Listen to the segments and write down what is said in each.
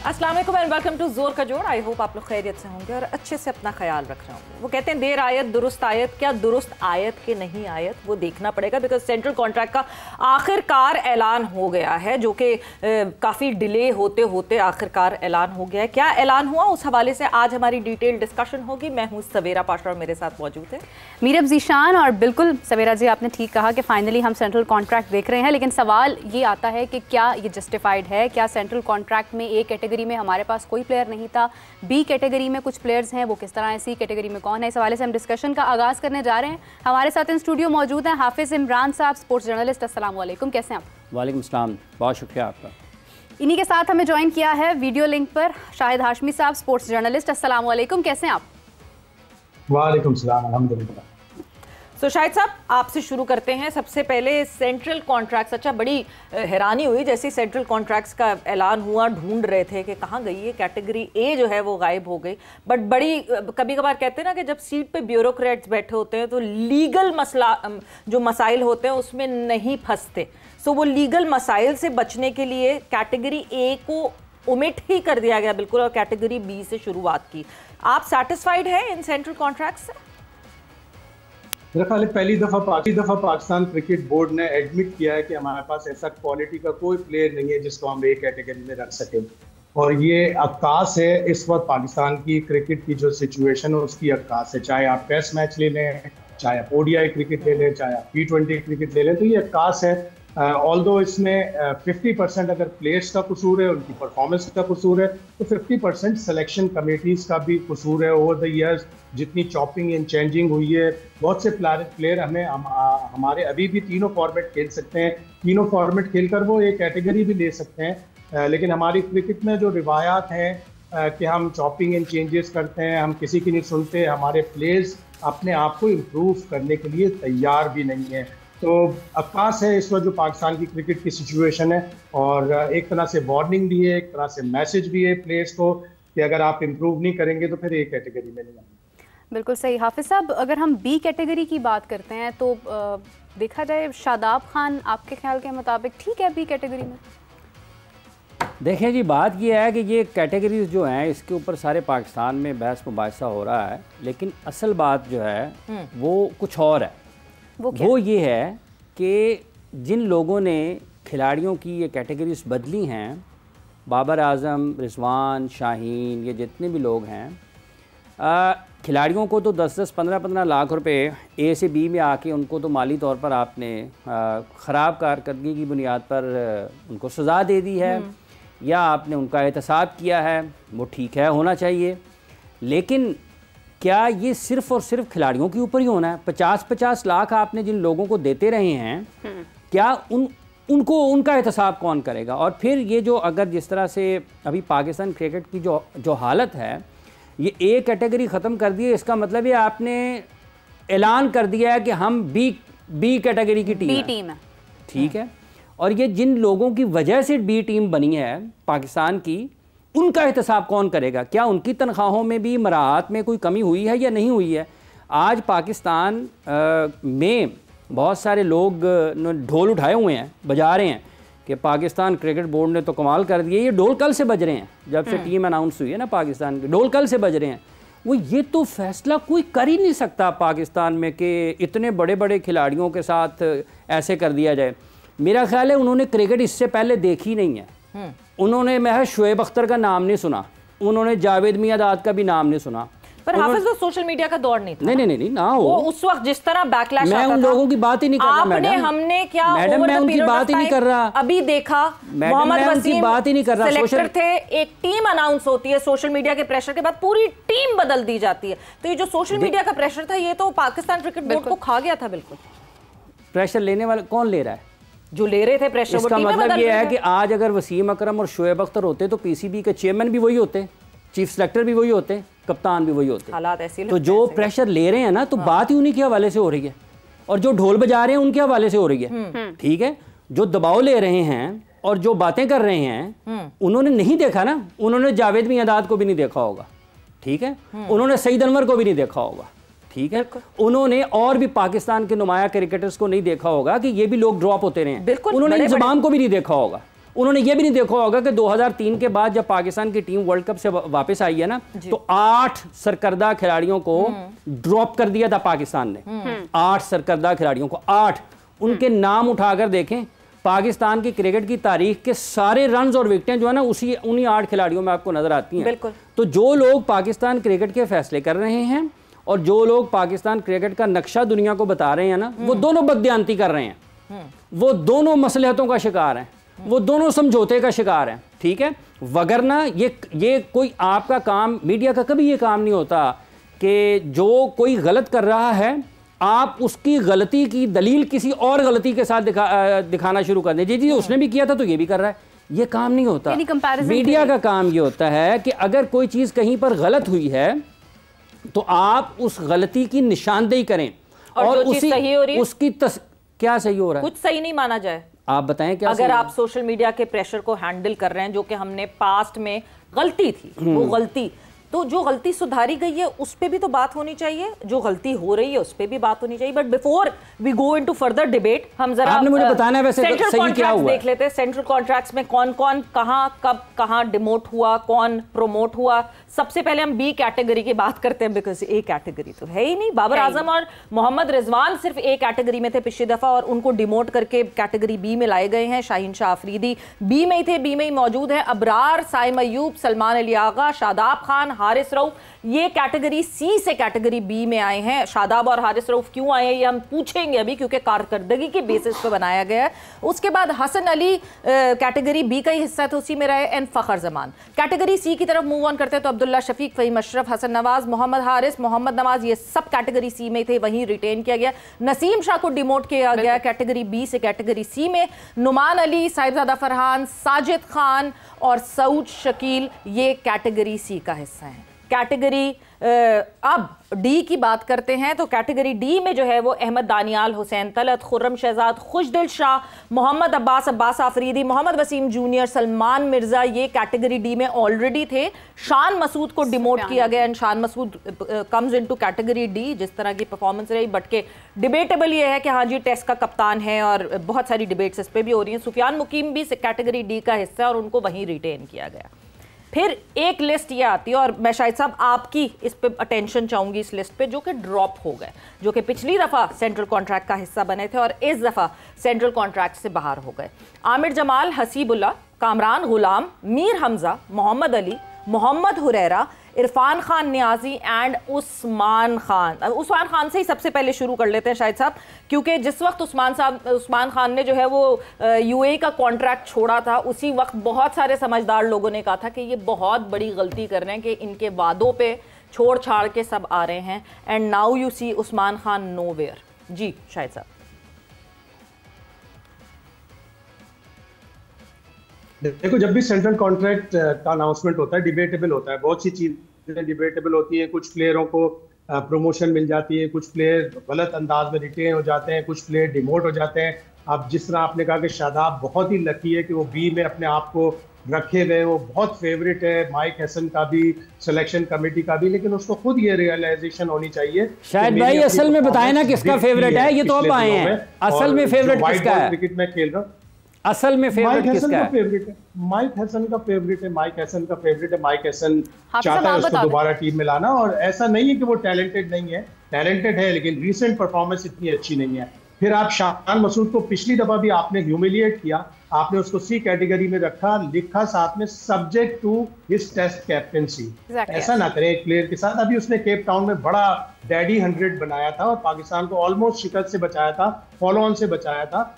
अस्सलाम वालेकुम and welcome to जोर का जोड़। आई होप आप लोग खैरियत से होंगे और अच्छे से अपना ख्याल रख रहे होंगे। वो कहते हैं देर आयत दुरुस्त आयत, क्या दुरुस्त आयत के नहीं आयत वो देखना पड़ेगा, बिकॉज सेंट्रल कॉन्ट्रैक्ट का आखिरकार ऐलान हो गया है, जो कि काफ़ी डिले होते होते आखिरकार ऐलान हो गया है। क्या ऐलान हुआ उस हवाले से आज हमारी डिटेल डिस्कशन होगी। मैं हूँ सवेरा पाशा और मेरे साथ मौजूद है मीरब ज़ीशान। और बिल्कुल सवेरा जी, आपने ठीक कहा कि फाइनली हम सेंट्रल कॉन्ट्रैक्ट देख रहे हैं, लेकिन सवाल ये आता है कि क्या ये जस्टिफाइड है? क्या सेंट्रल कॉन्ट्रैक्ट में ए कैटेगरी में हमारे पास कोई प्लेयर नहीं था, बी कैटेगरी में कुछ प्लेयर्स हैं, वो किस तरह है, सी कैटेगरी में कौन है? इस हवाले से हम डिस्कशन का आगाज़ करने जा रहे हैं। हमारे साथ इन स्टूडियो मौजूद हैं हाफिज़ इमरान साहब, स्पोर्ट्स जर्नलिस्ट। अस्सलाम वालेकुम, कैसे हैं आप? वालेकुम सलाम, बहुत शुक्रिया आपका। इन्हीं के साथ हमें ज्वाइन किया है वीडियो लिंक पर शाहिद हाशमी साहब, स्पोर्ट्स जर्नलिस्ट। अस्सलाम वालेकुम, कैसे हैं आप? वालेकुम सलाम, अल्हम्दुलिल्लाह। तो शाहिद साहब आपसे शुरू करते हैं। सबसे पहले सेंट्रल कॉन्ट्रैक्ट्स, अच्छा बड़ी हैरानी हुई जैसे सेंट्रल कॉन्ट्रैक्ट्स का ऐलान हुआ, ढूंढ रहे थे कि कहाँ गई है कैटेगरी ए जो है वो गायब हो गई। बट बड़ी कभी कभार कहते हैं ना कि जब सीट पे ब्यूरोक्रेट्स बैठे होते हैं तो लीगल मसला जो मसाइल होते हैं उसमें नहीं फंसते। सो वो लीगल मसाइल से बचने के लिए कैटेगरी ए को ओमिट ही कर दिया गया बिल्कुल और कैटेगरी बी से शुरुआत की। आप सेटिस्फाइड हैं इन सेंट्रल कॉन्ट्रैक्ट से? मेरा ख्याल है पहली दफ़ा पाकिस्तान क्रिकेट बोर्ड ने एडमिट किया है कि हमारे पास ऐसा क्वालिटी का कोई प्लेयर नहीं है जिसको हम एक कैटेगरी में रख सकें। और ये अक्कास है इस वक्त पाकिस्तान की क्रिकेट की जो सिचुएशन है उसकी अक्कास है। चाहे आप टेस्ट मैच ले लें, चाहे आप ODI क्रिकेट ले लें, चाहे आप T20 क्रिकेट ले लें, तो ये अक्कास है। ऑल्दो इसमें 50% अगर प्लेयर्स का कसूर है, उनकी परफॉर्मेंस का कसूर है, तो 50% सिलेक्शन कमेटीज़ का भी कसूर है। ओवर द ईयर्स जितनी चॉपिंग एंड चेंजिंग हुई है, बहुत से प्लेयर हमारे अभी भी तीनों फॉर्मेट खेल सकते हैं, तीनों फॉर्मेट खेलकर वो एक कैटेगरी भी ले सकते हैं। लेकिन हमारी क्रिकेट में जो रिवायात हैं कि हम चॉपिंग एंड चेंजेस करते हैं, हम किसी की नहीं सुनते, हमारे प्लेयर्स अपने आप को इम्प्रूव करने के लिए तैयार भी नहीं है। तो अक्कास है इस वक्त जो पाकिस्तान की क्रिकेट की सिचुएशन है, और एक तरह से वार्निंग भी है, एक तरह से मैसेज भी है प्लेयर्स को कि अगर आप इम्प्रूव नहीं करेंगे तो फिर एक कैटेगरी में नहीं आएंगे। बिल्कुल सही। हाफिज़ साहब, अगर हम बी कैटेगरी की बात करते हैं तो देखा जाए शादाब खान आपके ख्याल के मुताबिक ठीक है बी कैटेगरी में? देखें जी, बात ये है कि ये कैटेगरीज जो हैं इसके ऊपर सारे पाकिस्तान में बहस मुबाहिसा हो रहा है, लेकिन असल बात जो है वो कुछ और है। वो ये है कि जिन लोगों ने खिलाड़ियों की ये कैटेगरीज बदली हैं, बाबर आज़म, रिजवान, शाहीन, ये जितने भी लोग हैं, खिलाड़ियों को तो 10-10, 15-15 लाख रुपए ए से बी में आके उनको तो माली तौर पर आपने ख़राब कारकर्दगी की बुनियाद पर उनको सज़ा दे दी है, या आपने उनका एहतसाब किया है, वो ठीक है, होना चाहिए। लेकिन क्या ये सिर्फ़ और सिर्फ खिलाड़ियों के ऊपर ही होना है? 50-50 लाख आपने जिन लोगों को देते रहे हैं, क्या उनको उनका एहतसाब कौन करेगा? और फिर ये जो अगर जिस तरह से अभी पाकिस्तान क्रिकेट की जो हालत है, ये ए कैटेगरी ख़त्म कर दी है, इसका मतलब ये आपने ऐलान कर दिया है कि हम बी कैटेगरी की टीम है। ठीक है, और ये जिन लोगों की वजह से बी टीम बनी है पाकिस्तान की, उनका एहतसाब कौन करेगा? क्या उनकी तनख्वाहों में भी मराहत में कोई कमी हुई है या नहीं हुई है? आज पाकिस्तान में बहुत सारे लोग ढोल उठाए हुए हैं, बजा रहे हैं कि पाकिस्तान क्रिकेट बोर्ड ने तो कमाल कर दिया। ये ढोल कल से बज रहे हैं, जब से टीम अनाउंस हुई है ना पाकिस्तान की, ढोल कल से बज रहे हैं। वो ये तो फैसला कोई कर ही नहीं सकता पाकिस्तान में कि इतने बड़े बड़े खिलाड़ियों के साथ ऐसे कर दिया जाए। मेरा ख्याल है उन्होंने क्रिकेट इससे पहले देखी नहीं है। उन्होंने महज शोएब अख्तर का नाम नहीं सुना, उन्होंने जावेद मियांदाद का भी नाम नहीं सुना। पर हाफिज वो सोशल मीडिया का दौर नहीं था। नहीं ना हो। वो उस वक्त जिस तरह बैकलैश मैं उन लोगों की बात ही नहीं कर रहा मैडम। हमने क्या मैडम, मैं उनकी बात ही नहीं कर रहा। अभी देखा मोहम्मद वसीम बात ही नहीं कर रहा। सिलेक्टर थे, एक टीम अनाउंस होती है, सोशल मीडिया के प्रेशर के बाद पूरी टीम बदल दी जाती है। तो ये जो सोशल मीडिया का प्रेशर था, ये तो पाकिस्तान क्रिकेट बोर्ड को खा गया था। बिल्कुल प्रेशर लेने वाला कौन ले रहा है? जो ले रहे थे प्रेशर। इसका मतलब ये है कि आज अगर वसीम अकरम और शोएब अख्तर होते तो PCB के चेयरमैन भी वही होते, चीफ सेलेक्टर भी वही होते, कप्तान भी वही होते। हालात ऐसे तो जो प्रेशर ले रहे हैं ना, तो बात ही उन्हीं के हवाले से हो रही है, और जो ढोल बजा रहे हैं उनके हवाले से हो रही है। ठीक है, जो दबाव ले रहे हैं और जो बातें कर रहे हैं, उन्होंने नहीं देखा ना, उन्होंने जावेद मियांदाद को भी नहीं देखा होगा। ठीक है, उन्होंने सईद अनवर को भी नहीं देखा होगा। ठीक है, उन्होंने और भी पाकिस्तान के नुमाया क्रिकेटर्स को नहीं देखा होगा कि ये भी लोग ड्रॉप होते रहे हैं। उन्होंने इंजमाम को भी नहीं देखा होगा, उन्होंने ये भी नहीं देखा होगा कि 2003 के बाद जब पाकिस्तान की टीम वर्ल्ड कप से वापस आई है ना, तो 8 सरकर्दा खिलाड़ियों को ड्रॉप कर दिया था पाकिस्तान ने। 8 सरकर्दा खिलाड़ियों को, 8 उनके नाम उठाकर देखें, पाकिस्तान की क्रिकेट की तारीख के सारे रन्स और विकेटें जो है ना उन्हीं 8 खिलाड़ियों में आपको नजर आती हैं। तो जो लोग पाकिस्तान क्रिकेट के फैसले कर रहे हैं और जो लोग पाकिस्तान क्रिकेट का नक्शा दुनिया को बता रहे हैं ना, वो दोनों बददियानती कर रहे हैं, वो दोनों मसलहतों का शिकार हैं, वो दोनों समझौते का शिकार हैं। ठीक है, वगरना ये कोई आपका काम, मीडिया का कभी ये काम नहीं होता कि जो कोई गलत कर रहा है आप उसकी गलती की दलील किसी और गलती के साथ दिखाना शुरू कर दें। जी उसने भी किया था तो ये भी कर रहा है, ये काम नहीं होता। मीडिया का काम ये होता है कि अगर कोई चीज़ कहीं पर गलत हुई है तो आप उस गलती की निशानदेही करें और उसी सही हो रही है, उसकी क्या सही हो रहा है, कुछ सही नहीं माना जाए। आप बताएं क्या अगर आप सोशल मीडिया के प्रेशर को हैंडल कर रहे हैं, जो कि हमने पास्ट में गलती थी, वो गलती तो जो गलती सुधारी गई है उस पे भी तो बात होनी चाहिए, जो गलती हो रही है उस पे भी बात होनी चाहिए। But before we go into further debate, हम जरा आपने मुझे बताना है वैसे सही क्या हुआ देख लेते हैं। सेंट्रल कॉन्ट्रैक्ट्स में कौन कौन कहां कब कहां डिमोट हुआ, कौन प्रोमोट हुआ। सबसे पहले हम बी कैटेगरी की बात करते हैं, बिकॉज ए कैटेगरी तो है ही नहीं। बाबर आजम और मोहम्मद रिजवान सिर्फ ए कैटेगरी में थे पिछली दफा और उनको डिमोट करके कैटेगरी बी में लाए गए हैं। शाहीन शाह अफरीदी बी में ही थे, बी में ही मौजूद है। अबरार, साइम अयूब, सलमान अली आगा, शादाब खान, हारिस रऊफ, ये कैटेगरी सी से कैटेगरी बी में आए हैं। शादाब और हारिस रऊफ क्यों आए ये हम पूछेंगे अभी, क्योंकि कारकर्दगी के बेसिस पे बनाया गया है। उसके बाद हसन अली कैटेगरी बी का ही हिस्सा था, उसी में रहे। And Fakhar Zaman category C की तरफ मूव ऑन करते हैं तो अब्दुल्ला शफीक, फहीम अशरफ, हसन नवाज, मोहम्मद हारिस, मोहम्मद नवाज, ये सब कैटेगरी सी में थे, वहीं रिटेन किया गया। नसीम शाह को डिमोट किया गया कैटेगरी बी से कैटेगरी सी में। नुमान अली, साहिबजादा फरहान, साजिद खान और सऊद शकील ये कैटेगरी सी का हिस्सा है। कैटेगरी अब डी की बात करते हैं तो कैटेगरी डी में जो है वो अहमद दानियाल, हुसैन तलत, खुर्रम शहजाद, खुशदिल शाह, मोहम्मद अब्बास, अब्बास आफरीदी, मोहम्मद वसीम जूनियर, सलमान मिर्जा ये कैटेगरी डी में ऑलरेडी थे। शान मसूद को डिमोट किया गया and Shan Masood comes into category D. जिस तरह की परफॉर्मेंस रही, बट के डिबेटेबल ये है कि हाँ जी टेस्ट का कप्तान है और बहुत सारी डिबेट्स इस पर भी हो रही हैं। सुफियान मुकीम भी कैटेगरी डी का हिस्सा है और उनको वहीं रिटेन किया गया। फिर एक लिस्ट ये आती है और मैं शायद साहब आपकी इस पे अटेंशन चाहूंगी, इस लिस्ट पे, जो कि ड्रॉप हो गए, जो कि पिछली दफ़ा सेंट्रल कॉन्ट्रैक्ट का हिस्सा बने थे और इस दफ़ा सेंट्रल कॉन्ट्रैक्ट से बाहर हो गए। आमिर जमाल, हसीबुल्ला, कामरान गुलाम, मीर हमजा, मोहम्मद अली, मोहम्मद हुरैरा, इरफान खान नियाजी एंड उस्मान खान। उस्मान खान से ही सबसे पहले शुरू कर लेते हैं शायद साहब, क्योंकि जिस वक्त उस्मान खान ने जो है वो यूएई का कॉन्ट्रैक्ट छोड़ा था, उसी वक्त बहुत सारे समझदार लोगों ने कहा था कि ये बहुत बड़ी गलती कर रहे हैं कि इनके वादों पे छोड़ छाड़ के सब आ रहे हैं। And now you see Usman Khan nowhere. जी शायद साहब। देखो, जब भी सेंट्रल कॉन्ट्रैक्ट का अनाउंसमेंट होता है डिबेटेबल होता है, बहुत सी चीजें डिबेटेबल होती हैं। कुछ प्लेयरों को प्रमोशन मिल जाती है, कुछ प्लेयर गलत अंदाज में रिटेन हो जाते हैं, कुछ प्लेयर डिमोट हो जाते हैं। अब जिस तरह आपने कहा कि शादाब बहुत ही लकी है कि वो बी में अपने आप को रखे हुए, वो बहुत फेवरेट है माइक हसन का भी, सिलेक्शन कमेटी का भी, लेकिन उसको खुद ये रियलाइजेशन होनी चाहिए। शायद भाई असल में बताए ना किसका फेवरेट है, ये तो अब आए हैं। असल में फेवरेट किसका है? क्रिकेट में खेल रहा हूँ, असल में फेवरेट किसका है? फेवरेट है माइक हसन का फेवरेट है, माइक हसन का फेवरेट है। माइक हसन चाहता है उसको दोबारा टीम में लाना, और ऐसा नहीं है कि वो टैलेंटेड नहीं है, टैलेंटेड है, लेकिन रीसेंट परफॉर्मेंस इतनी अच्छी नहीं है। फिर आप शान मसूद को पिछली दफा भी आपने ह्यूमिलिएट किया, आपने उसको सी कैटेगरी में रखा, लिखा साथ में subject to his test captaincy. ऐसा ना करें एक प्लेयर के साथ। अभी उसने केप टाउन में बड़ा डैडी 100 बनाया था और पाकिस्तान को ऑलमोस्ट शिकस्त से बचाया था, फॉलो ऑन से बचाया था।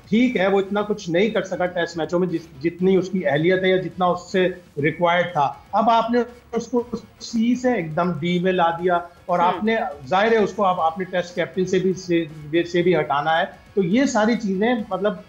ठीक है, वो इतना कुछ नहीं कर सका टेस्ट मैचों में जितनी उसकी अहलियत है या जितना उससे रिक्वायर्ड था। अब आपने उसको सी से एकदम डी में ला दिया और आपने जाहिर है उसको अब आपने टेस्ट कैप्टन से भी हटाना है। तो ये सारी चीजें मतलब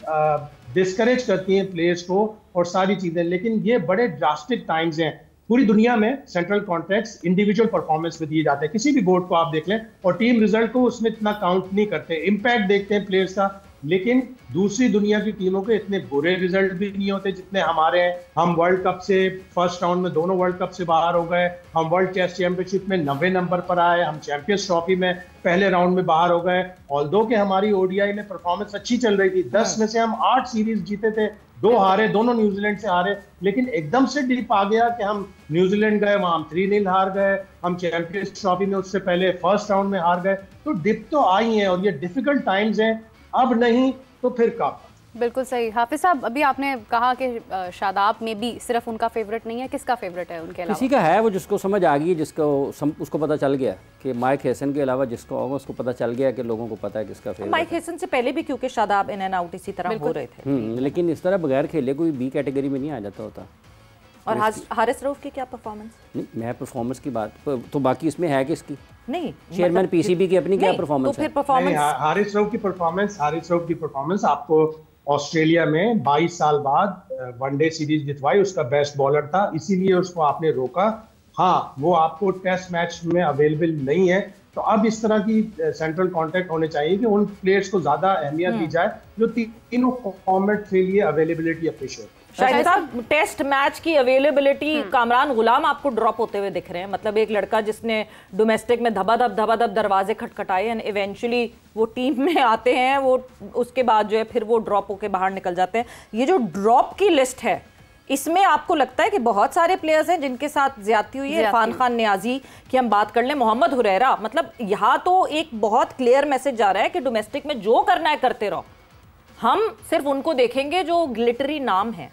डिस्करेज करती हैं प्लेयर्स को और सारी चीजें, लेकिन ये बड़े ड्रास्टिक टाइम्स हैं। पूरी दुनिया में सेंट्रल कॉन्ट्रैक्ट्स इंडिविजुअल परफॉर्मेंस में दिए जाते हैं, किसी भी बोर्ड को आप देख लें, और टीम रिजल्ट को उसमें इतना काउंट नहीं करते। इम्पैक्ट देखते हैं प्लेयर्स का, लेकिन दूसरी दुनिया की टीमों के इतने बुरे रिजल्ट भी नहीं होते जितने हमारे हैं। हम वर्ल्ड कप से फर्स्ट राउंड में दोनों वर्ल्ड कप से बाहर हो गए, हम वर्ल्ड टेस्ट चैंपियनशिप में 90 नंबर पर आए, हम चैंपियंस ट्रॉफी में पहले राउंड में बाहर हो गए। ऑल्दो कि हमारी ओडीआई में परफॉर्मेंस अच्छी चल रही थी, 10 में से हम 8 सीरीज जीते थे, दो हारे, दोनों न्यूजीलैंड से हारे, लेकिन एकदम से डिप आ गया कि हम न्यूजीलैंड गए, वहां हम 3-0 हार गए, हम चैंपियंस ट्रॉफी में उससे पहले फर्स्ट राउंड में हार गए। तो डिप तो आई है और ये डिफिकल्ट टाइम्स हैं, अब नहीं तो फिर कब। बिल्कुल सही। हाफिज साहब, अभी आपने कहा कि शादाब में भी सिर्फ उनका फेवरेट नहीं है, किसका फेवरेट है उनके अलावा? किसी का है वो जिसको समझ आ गई, जिसको उसको पता चल गया कि माइक हैसन के अलावा जिसको होगा उसको पता चल गया कि लोगों को पता है किसका फेवरेट। माइक हैसन से पहले भी क्योंकि शादाब इन एंड आउट इसी तरह हो रहे थे, लेकिन इस तरह बगैर खेले कोई बी कैटेगरी में नहीं आ जाता होता। और हारिस रऊफ की क्या परफॉर्मेंस? नहीं, मैं परफॉर्मेंस की बात तो बाकी इसमें है किसकी? नहीं, चेयरमैन पीसीबी की अपनी क्या परफॉर्मेंस है? हारिस रऊफ की परफॉर्मेंस आपको ऑस्ट्रेलिया में 22 साल बाद वनडे सीरीज जितवाई, उसका बेस्ट बॉलर था, इसीलिए उसको आपने रोका। हाँ, वो आपको टेस्ट मैच में अवेलेबल नहीं है, तो अब इस तरह की सेंट्रल कॉन्टैक्ट होने चाहिए कि उन प्लेयर्स को ज्यादा अहमियत दी जाए जो तीनों फॉर्मेट के लिए अवेलेबिलिटी अप्रिशिएट। शाहिद साहब, टेस्ट मैच की अवेलेबिलिटी, कामरान गुलाम आपको ड्रॉप होते हुए दिख रहे हैं। मतलब एक लड़का जिसने डोमेस्टिक में धबाधब दरवाजे खटखटाए एंड इवेंचुअली वो टीम में आते हैं, वो उसके बाद जो है फिर वो ड्रॉप होके बाहर निकल जाते हैं। ये जो ड्रॉप की लिस्ट है, इसमें आपको लगता है कि बहुत सारे प्लेयर्स हैं जिनके साथ ज्यादती हुई है? इरफान खान नियाजी की हम बात कर लें, मोहम्मद हुरैरा, मतलब यहाँ तो एक बहुत क्लियर मैसेज जा रहा है कि डोमेस्टिक में जो करना है करते रहो, हम सिर्फ उनको देखेंगे जो ग्लिटरी नाम है।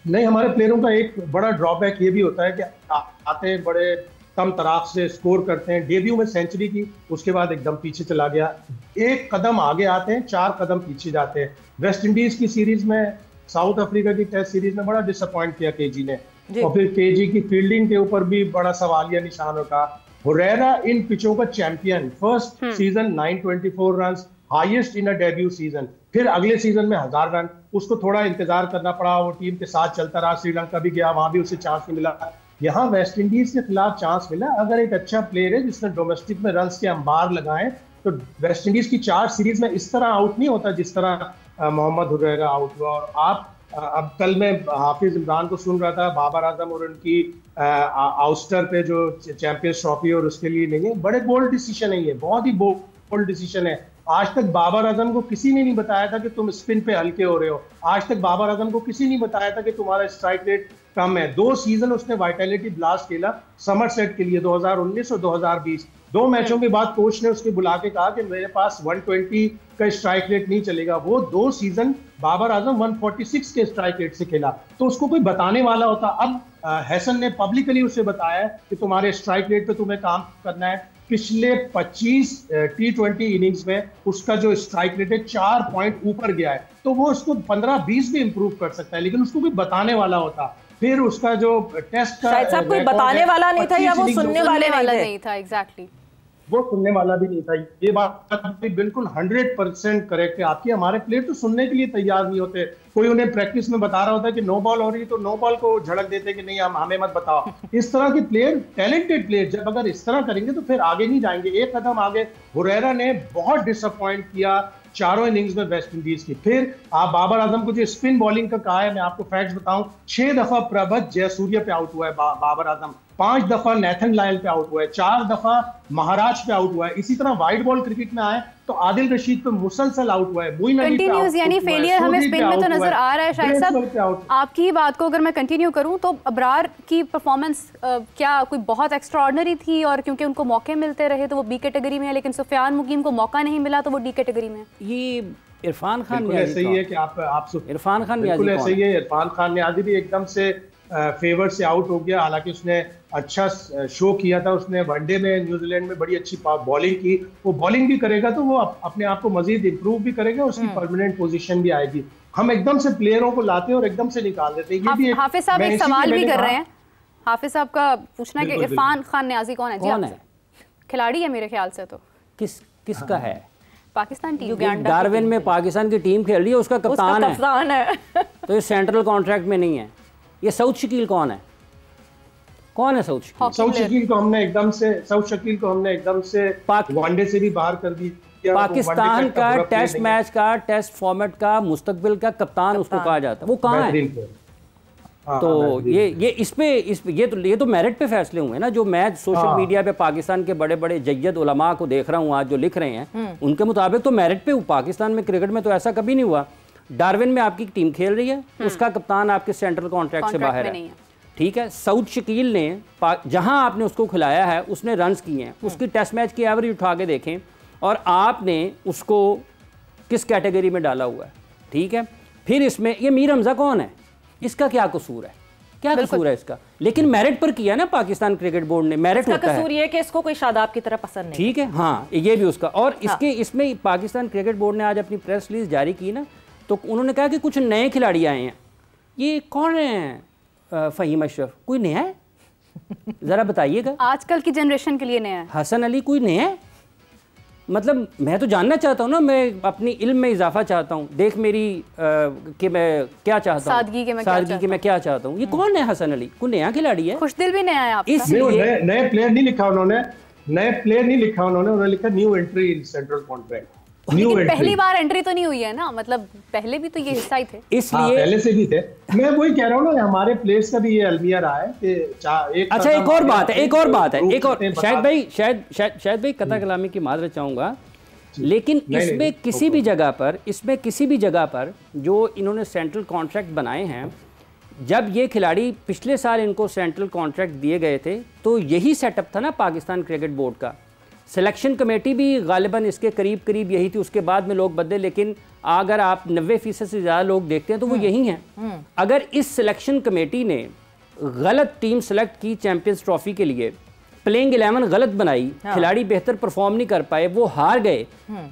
नहीं, हमारे प्लेयरों का एक बड़ा ड्रॉबैक ये भी होता है कि आते हैं बड़े कम तराख से स्कोर करते हैं, डेब्यू में सेंचुरी की, उसके बाद एकदम पीछे चला गया, एक कदम आगे आते हैं, 4 कदम पीछे जाते हैं। वेस्ट इंडीज की सीरीज में, साउथ अफ्रीका की टेस्ट सीरीज में बड़ा डिसअपॉइंट किया केजी ने, और फिर केजी की फील्डिंग के ऊपर भी बड़ा सवालिया निशान होगा। हुरैरा इन पिचों का champion, first season 924 run, highest in a debut season, फिर अगले सीजन में 1000 रन। उसको थोड़ा इंतजार करना पड़ा, वो टीम के साथ चलता रहा, श्रीलंका भी गया, वहां भी उसे चांस नहीं मिला। यहाँ वेस्ट इंडीज के खिलाफ चांस मिला। अगर एक अच्छा प्लेयर है जिसने डोमेस्टिक में रन्स के अंबार लगाए, तो वेस्ट इंडीज की 4 सीरीज में इस तरह आउट नहीं होता जिस तरह मोहम्मद हुरैरा आउट हुआ। और आप अब कल मैं हाफिज इमरान को सुन रहा था, बाबर आजम और उनकी आउस्टर पे जो चैंपियंस ट्रॉफी और उसके लिए नहीं है, बड़े बोल्ड डिसीजन है, ये बहुत ही बोल्ड डिसीजन है। आज तक बाबर आजम को किसी ने नहीं बताया था कि तुम स्पिन पे हल्के हो रहे हो, आज तक बाबर आजम को किसी ने बताया था कि तुम्हारा स्ट्राइक रेट कम है। 2 सीजन उसने वाइटैलिटी ब्लास्ट खेला समरसेट के लिए 2019 और 2020। 2 मैचों के बाद कोच ने उसके बुला के कहा कि मेरे पास 120 का स्ट्राइक रेट नहीं चलेगा। वो 2 सीजन बाबर आजम 146 के स्ट्राइक रेट से खेला, तो उसको कोई बताने वाला होता। अब हैसन ने पब्लिकली उसे बताया कि तुम्हारे स्ट्राइक रेट पे तुम्हें काम करना है। पिछले 25 T20 इनिंग्स में उसका जो स्ट्राइक रेट है 4 पॉइंट ऊपर गया है, तो वो उसको 15-20 भी इंप्रूव कर सकता है, लेकिन उसको भी बताने वाला होता। फिर उसका जो टेस्ट का शायद साहब कोई बताने वाला नहीं था, या वो सुनने वाले नहीं था। एग्जैक्टली, वो सुनने वाला भी नहीं था। ये बात भी बिल्कुल 100% करेक्ट है आपकी। हमारे प्लेयर तो सुनने के लिए तैयार नहीं होते। कोई उन्हें प्रैक्टिस में बता रहा होता है कि नो बॉल हो रही है, तो नो बॉल को झड़क देते कि नहीं, हमें मत बताओ। इस तरह के प्लेयर, टैलेंटेड प्लेयर, जब अगर इस तरह करेंगे तो फिर आगे नहीं जाएंगे, एक कदम आगे। हुरैरा ने बहुत डिसअपॉइंट किया 4 इनिंग्स में वेस्ट इंडीज की। फिर आप बाबर आजम को जो स्पिन बॉलिंग का कहा है, मैं आपको फैक्ट्स बताऊं, 6 दफा प्रभत जयसूर्य पे आउट हुआ है बाबर आजम, 5 दफा नेथन लायल पे आउट हुआ है, 4 दफा महाराज पे आउट हुआ है। इसी तरह वाइड बॉल क्रिकेट में आए तो आदिल रशीद पे मुसलसल आउट हुआ है, मोइन अली पे कंटिन्यूस, यानी फेलियर हमें स्पिन में तो नजर आ रहा है। शायद साहब, आपकी ही बात को अगर मैं कंटिन्यू करूं तो अबरार की परफॉर्मेंस क्या कोई बहुत एक्स्ट्राऑर्डिनरी थी, और क्योंकि उनको मौके मिलते रहे तो वो बी कैटेगरी में है, लेकिन सुफियान मुकीम को मौका नहीं मिला तो वो डी कैटेगरी में। ये इरफान खान ऐसा ही है कि आप इरफान खान बिल्कुल ऐसा ही है। इरफान खान नियाजी भी एकदम से फेवर से आउट हो गया, हालांकि उसने अच्छा शो किया था। उसने वनडे में न्यूजीलैंड में बड़ी अच्छी बॉलिंग की। वो बॉलिंग भी करेगा तो वो अपने आप को मजीद इंप्रूव भी करेगा, उसकी परमानेंट पोजीशन भी आएगी। हम एकदम से प्लेयरों को लाते हैं और एकदम से निकाल देते हैं। ये भी हाफिज साहब एक सवाल भी कर रहे हैं, हाफिज साहब का पूछना है कि इरफान खान नियाजी कौन है? कौन है? खिलाड़ी है मेरे ख्याल से। तो किसका है? पाकिस्तान टीम, डार्विन में पाकिस्तान की टीम खेल रही है, उसका कप्तान है। तो ये सेंट्रल कॉन्ट्रैक्ट में नहीं है। ये सऊद शकील कौन है? कौन है सऊद शकील? सऊद शकील को हमने एकदम से वनडे से भी बाहर कर दी। पाकिस्तान का टेस्ट मैच का, टेस्ट फॉर्मेट का, मुस्तकबिल का कप्तान उसको कहा जाता है। वो कहाँ है? तो ये तो मेरिट पे फैसले हुए ना। जो मैं सोशल मीडिया पे पाकिस्तान के बड़े बड़े जय्यद उलमा को देख रहा हूँ आज जो लिख रहे हैं, उनके मुताबिक तो मेरिट पे पाकिस्तान में क्रिकेट में तो ऐसा कभी नहीं हुआ। डार्विन में आपकी टीम खेल रही है, उसका कप्तान आपके सेंट्रल कॉन्ट्रैक्ट से बाहर है, ठीक है। सऊद शकील ने जहां आपने उसको खिलाया है उसने रन्स किए हैं, उसकी टेस्ट मैच की एवरेज उठा के देखें और आपने उसको किस कैटेगरी में डाला हुआ है, ठीक है। फिर इसमें ये मीर हमजा कौन है, इसका क्या कसूर है, क्या कसूर है इसका? लेकिन मेरिट पर किया ना पाकिस्तान क्रिकेट बोर्ड ने, मेरिट होता है। कसूर ये कि इसको कोई शादाब की तरह पसंद नहीं, ठीक है, हाँ ये भी उसका। और इसके इसमें पाकिस्तान क्रिकेट बोर्ड ने आज अपनी प्रेस रिलीज जारी की ना, तो उन्होंने कहा कि कुछ नए खिलाड़ी आए हैं। ये कौन है फ़हीम अशरफ, कोई नया है? ज़रा बताइएगा। आजकल की जनरेशन के लिए नया है। हसन अली कोई नया है? मतलब मैं तो जानना चाहता हूँ ना, मैं अपनी इल्म में इजाफा चाहता हूँ, देख मेरी कि मैं क्या चाहता हूँ, सादगी के मैं क्या चाहता हूँ। ये कौन है हसन अली? कोई नया खिलाड़ी है? खुशदिल भी नया है आपका। इसलिए नए प्लेयर नहीं लिखा उन्होंने, उन्होंने लिखा new entry in central contract. पहली बार एंट्री तो नहीं हुई है ना, मतलब पहले भी तो ये हिस्सा ही थे, इसलिए पहले से भी थे। मैं वही कह रहा हूँ ना, हमारे प्लेयर्स का भी ये अलमिया रहा है कि अच्छा एक और बात है, शायद भाई कथा कलामी की माजरत चाहूंगा, लेकिन इसमें किसी भी जगह पर जो इन्होंने सेंट्रल कॉन्ट्रैक्ट बनाए हैं, जब ये खिलाड़ी पिछले साल इनको सेंट्रल कॉन्ट्रैक्ट दिए गए थे तो यही सेटअप था ना पाकिस्तान क्रिकेट बोर्ड का। सिलेक्शन कमेटी भी गालिबन इसके करीब यही थी, उसके बाद में लोग बदले, लेकिन अगर आप 90% से ज़्यादा लोग देखते हैं तो वो यही हैं। अगर इस सिलेक्शन कमेटी ने गलत टीम सेलेक्ट की चैंपियंस ट्रॉफी के लिए, प्लेइंग 11 गलत बनाई, खिलाड़ी बेहतर परफॉर्म नहीं कर पाए, वो हार गए,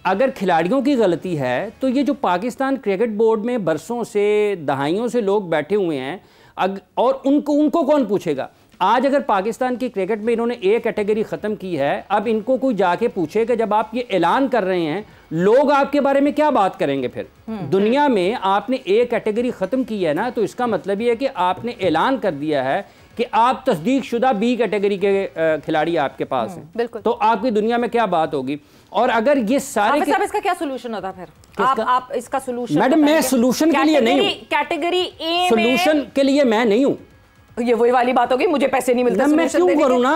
अगर खिलाड़ियों की गलती है तो ये जो पाकिस्तान क्रिकेट बोर्ड में बरसों से दहाइयों से लोग बैठे हुए हैं और उनको कौन पूछेगा? आज अगर पाकिस्तान की क्रिकेट में इन्होंने ए कैटेगरी ख़त्म की है, अब इनको कोई जाके पूछे कि जब आप ये ऐलान कर रहे हैं लोग आपके बारे में क्या बात करेंगे? फिर दुनिया में आपने ए कैटेगरी ख़त्म की है ना, तो इसका मतलब ये है कि आपने ऐलान कर दिया है कि आप तस्दीक शुदा बी कैटेगरी के खिलाड़ी आपके पास हैं, तो आपकी दुनिया में क्या बात होगी? और अगर ये सारे इसका क्या सोल्यूशन होता फिर? आप इसका सोल्यूशन? मैडम मैं सोल्यूशन के लिए नहीं हूँ, कैटेगरी ए सोल्यूशन के लिए मैं नहीं हूँ। ये वही वाली बात होगी, मुझे पैसे नहीं मिलते, मैं क्यों करूँ ना?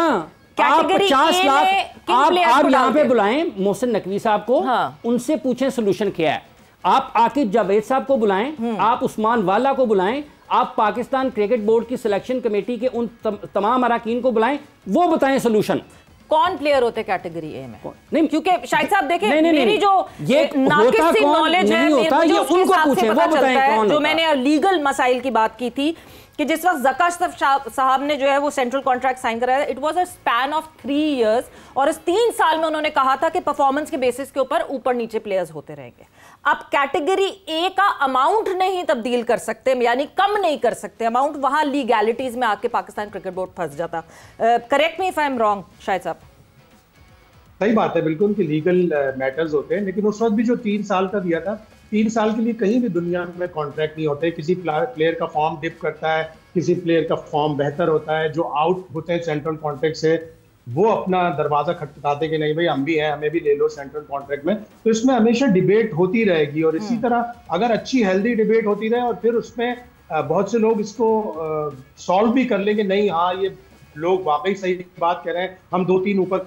आप 50 लाख आप यहाँ पे बुलाएं मोहसिन नकवी साहब को, उनसे पूछें सोल्यूशन क्या है। आप आकिब जावेद साहब को बुलाएं, आप उस्मान वाला को बुलाएं, आप पाकिस्तान क्रिकेट बोर्ड की सिलेक्शन कमेटी के उन तमाम अरकान को बुलाएं, वो बताएं सोल्यूशन। कौन प्लेयर होते कैटेगरी ए में? नहीं, क्योंकि शाहिद साहब देखें, मेरी जो ये नाकिस नॉलेज है, ये उनको पूछें, वो बताएं कौन। जो मैंने लीगल मसाइल की बात की थी कि जिस वक्त ज़का अशरफ साहब ने जो है वो सेंट्रल कॉन्ट्रैक्ट साइन कराया, it was a span of 3 years, और इस 3 साल में उन्होंने कहा था कि परफॉर्मेंस के बेसिस के ऊपर नीचे प्लेयर्स होते रहेंगे। आप कैटेगरी ए का अमाउंट नहीं तब्दील कर सकते, यानी कम नहीं कर सकते अमाउंट, वहां लीगैलिटीज में आके पाकिस्तान क्रिकेट बोर्ड फंस जाता। Correct me if I am wrong Shahid साहब। सही बात है, बिल्कुल कि लीगल मैटर्स होते हैं, लेकिन उस वक्त भी जो 3 साल का दिया था, 3 साल के लिए कहीं भी दुनिया में कॉन्ट्रैक्ट नहीं होते। किसी प्लेयर का फॉर्म डिप करता है, किसी प्लेयर का फॉर्म बेहतर होता है, जो आउट होते हैं सेंट्रल कॉन्ट्रैक्ट से वो अपना दरवाजा खटखटाते कि नहीं भाई हम भी हैं, हमें भी ले लो सेंट्रल कॉन्ट्रैक्ट में। तो इसमें हमेशा डिबेट होती रहेगी, और इसी तरह अगर अच्छी हेल्दी डिबेट होती रहे और फिर उसमें बहुत से लोग इसको सॉल्व भी कर लेंगे, नहीं हाँ ये लोग वाकई सही बात कह रहे हैं, हम 2-3 ऊपर,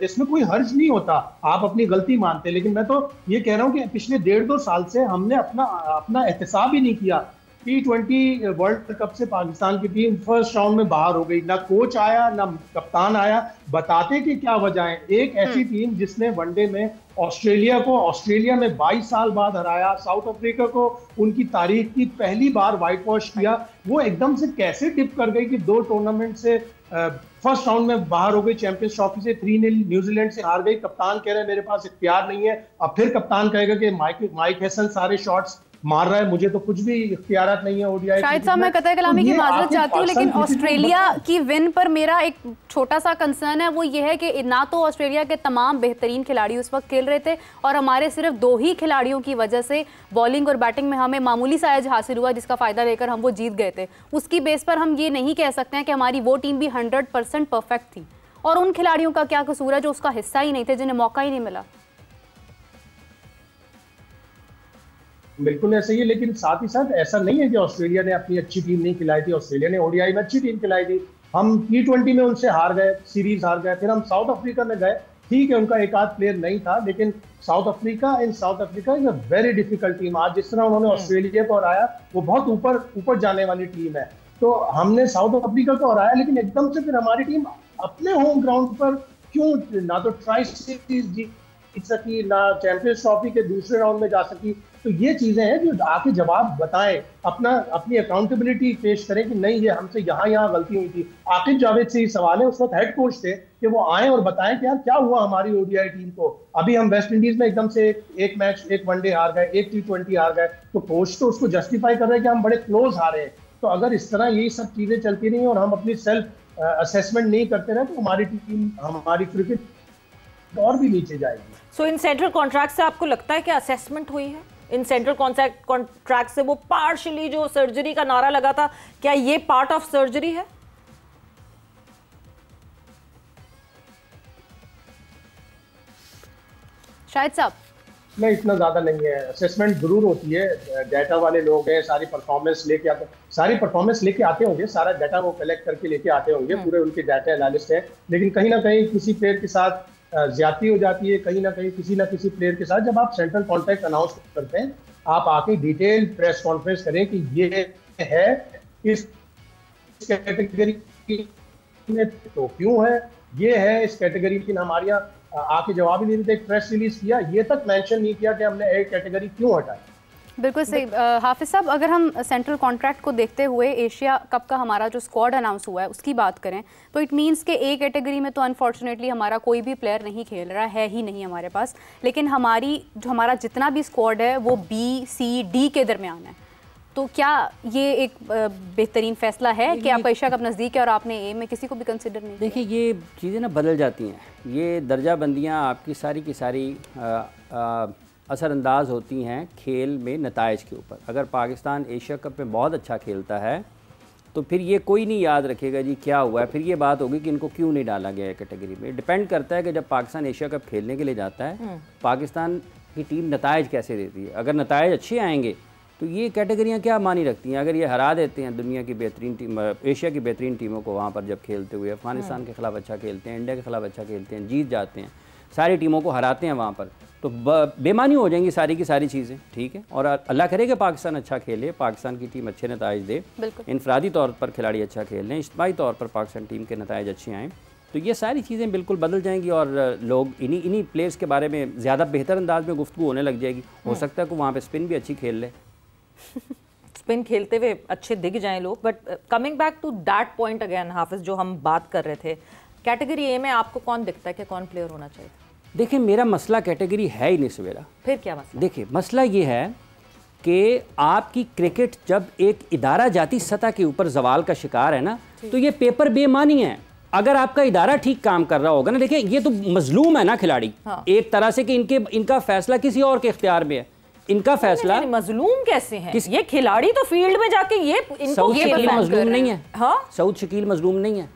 इसमें कोई हर्ज नहीं होता, आप अपनी गलती मानते। लेकिन मैं तो ये कह रहा हूँ कि पिछले 1.5-2 साल से हमने अपना एहतसाब ही नहीं किया। T20 वर्ल्ड कप से पाकिस्तान की टीम फर्स्ट राउंड में बाहर हो गई, ना कोच आया ना कप्तान आया। बताते कि क्या वजह है? एक ऐसी टीम जिसने वनडे में ऑस्ट्रेलिया में 22 साल बाद हराया, साउथ अफ्रीका को उनकी तारीख की पहली बार व्हाइट वॉश किया, वो एकदम से कैसे टिप कर गई कि 2 टूर्नामेंट से फर्स्ट राउंड में बाहर हो गई, चैंपियंस ट्रॉफी से 3-0 न्यूजीलैंड से हार गई। कप्तान कह रहे हैं मेरे पास इख्तियार नहीं है, अब फिर कप्तान कहेगा कि माइक हैसन सारे शॉट्स मार रहा है, मुझे तो कुछ भी इख्तियारात नहीं है ओडीआई। शाहिद साहब मैं कतई कलामी की माजरत चाहती हूँ, लेकिन ऑस्ट्रेलिया की विन पर मेरा एक छोटा सा कंसर्न है, वो ये है कि ना तो ऑस्ट्रेलिया के तमाम बेहतरीन खिलाड़ी उस वक्त खेल रहे थे, और हमारे सिर्फ 2 ही खिलाड़ियों की वजह से बॉलिंग और बैटिंग में हमें मामूली सा एज हासिल हुआ, जिसका फ़ायदा लेकर हम वो जीत गए थे। उसकी बेस पर हम ये नहीं कह सकते हैं कि हमारी वो टीम भी 100% परफेक्ट थी, और उन खिलाड़ियों का क्या कसूर है जो उसका हिस्सा ही नहीं थे, जिन्हें मौका ही नहीं मिला। बिल्कुल ऐसा ही है, लेकिन साथ ही साथ ऐसा नहीं है कि ऑस्ट्रेलिया ने अपनी अच्छी टीम नहीं खिलाई थी। ऑस्ट्रेलिया ने ओडीआई में अच्छी टीम खिलाई थी। हम T20 में उनसे हार गए, सीरीज हार गए, फिर हम साउथ अफ्रीका में गए, ठीक है उनका एक आध प्लेयर नहीं था, लेकिन south Africa is a very difficult team. आज जिस तरह उन्होंने ऑस्ट्रेलिया को हराया, वो बहुत ऊपर जाने वाली टीम है। तो हमने साउथ अफ्रीका को हराया, लेकिन एकदम से फिर हमारी टीम अपने होम ग्राउंड पर क्यों ना तो ट्राई सीरीज जीत सकी, ना चैंपियंस ट्रॉफी के दूसरे राउंड में जा सकी। तो ये चीजें हैं जो आके जवाब बताएं, अपनी अकाउंटेबिलिटी पेश करें कि नहीं ये हमसे यहाँ गलती हुई थी। आकिब जावेद से ही सवाल है, उस वक्त हेड कोच थे, कि वो आए और बताएं कि यार क्या हुआ हमारी ओडीआई टीम को। अभी हम वेस्ट इंडीज में एकदम से एक मैच, एक वनडे हार गए, एक T20 हार गए, तो कोच तो उसको जस्टिफाई कर रहे हैं कि हम बड़े क्लोज हारे हैं। तो अगर इस तरह यही सब चीजें चलती रही और हम अपनी सेल्फ असेसमेंट नहीं करते रहे, तो हमारी टीम, हमारी क्रिकेट और भी नीचे जाएगी। सो इन सेंट्रल कॉन्ट्रैक्ट से आपको लगता है कि असेसमेंट हुई है? इन सेंट्रल कॉन्ट्रैक्ट से वो पार्शियली जो सर्जरी का नारा लगा था, क्या ये पार्ट ऑफ सर्जरी है? शायद साहब नहीं, इतना ज्यादा नहीं है। असेसमेंट जरूर होती है, डाटा वाले लोग हैं, सारी परफॉर्मेंस लेके आते होंगे, सारा डाटा वो कलेक्ट करके लेके आते होंगे, पूरे उनके डाटा एनालिस्ट है। लेकिन कहीं ना कहीं किसी प्लेयर के साथ ज्यादती हो जाती है, कहीं ना कहीं किसी ना किसी प्लेयर के साथ। जब आप सेंट्रल कॉन्ट्रैक्ट अनाउंस करते हैं, आप आके डिटेल प्रेस कॉन्फ्रेंस करें कि ये है इस कैटेगरी में तो क्यों है, ये है इस कैटेगरी की। हमारे यहाँ आके जवाब ही नहीं देते। एक प्रेस रिलीज किया, ये तक मेंशन नहीं किया कि हमने एक कैटेगरी क्यों हटाई। बिल्कुल सही। हाफिज साहब, अगर हम सेंट्रल कॉन्ट्रैक्ट को देखते हुए एशिया कप का हमारा जो स्क्वाड अनाउंस हुआ है उसकी बात करें, तो इट मींस कि ए कैटेगरी में तो अनफॉर्चुनेटली हमारा कोई भी प्लेयर नहीं खेल रहा है ही नहीं हमारे पास। लेकिन हमारा जितना भी स्क्वाड है वो B, C, D के दरमियान है। तो क्या ये एक बेहतरीन फैसला है कि आप एशिया कप नज़दीक है और आपने ए में किसी को भी कंसिडर नहीं? देखिए, ये चीज़ें ना बदल जाती हैं। ये दर्जा बंदियाँ आपकी सारी की सारी असरअंदाज होती हैं खेल में नताइज के ऊपर। अगर पाकिस्तान एशिया कप में बहुत अच्छा खेलता है तो फिर ये कोई नहीं याद रखेगा जी क्या हुआ है, फिर ये बात होगी कि इनको क्यों नहीं डाला गया है कैटेगरी में। डिपेंड करता है कि जब पाकिस्तान एशिया कप खेलने के लिए जाता है, पाकिस्तान की टीम नताइज कैसे देती है। अगर नताइज अच्छे आएंगे तो ये कैटेगरियाँ क्या मानी रखती हैं। अगर ये हरा देते हैं दुनिया की बेहतरीन टीम, एशिया की बेहतरीन टीमों को वहाँ पर जब खेलते हुए, अफगानिस्तान के खिलाफ अच्छा खेलते हैं, इंडिया के खिलाफ अच्छा खेलते हैं, जीत जाते हैं, सारी टीमों को हराते हैं वहाँ पर, तो बेमानी हो जाएंगी सारी की सारी चीज़ें। ठीक है, और अल्लाह करे कि पाकिस्तान अच्छा खेले, पाकिस्तान की टीम अच्छे नताइज दे, इनफरादी तौर पर खिलाड़ी अच्छा खेल लें, इज्तिमाई तौर पर पाकिस्तान टीम के नताइज अच्छे आएँ, तो ये सारी चीज़ें बिल्कुल बदल जाएंगी और लोग इन्हीं प्लेयर्स के बारे में ज़्यादा बेहतर अंदाज में गुफ्तगू होने लग जाएगी। हो सकता है कि वहाँ पर स्पिन भी अच्छी खेल ले, स्पिन खेलते हुए अच्छे दिख जाएं लोग। But coming back to that point again Hafeez, जो हम बात कर रहे थे, कैटेगरी ए में आपको कौन दिखता है कि कौन प्लेयर होना चाहिए? देखिए, मेरा मसला कैटेगरी है ही नहीं सवेरा। फिर क्या मसला? देखिए, मसला ये है कि आपकी क्रिकेट जब एक इदारा जाती सतह के ऊपर जवाल का शिकार है ना, तो ये पेपर बेमानी है। अगर आपका इदारा ठीक काम कर रहा होगा ना, देखिए ये तो मजलूम है ना खिलाड़ी, हाँ। एक तरह से कि इनका फैसला किसी और के इख्तियार में है। इनका फैसला मजलूम कैसे हैं? ये खिलाड़ी तो फील्ड में जाके सऊद शकील मजलूम नहीं है। हाँ? सऊद शकील मजलूम नहीं है,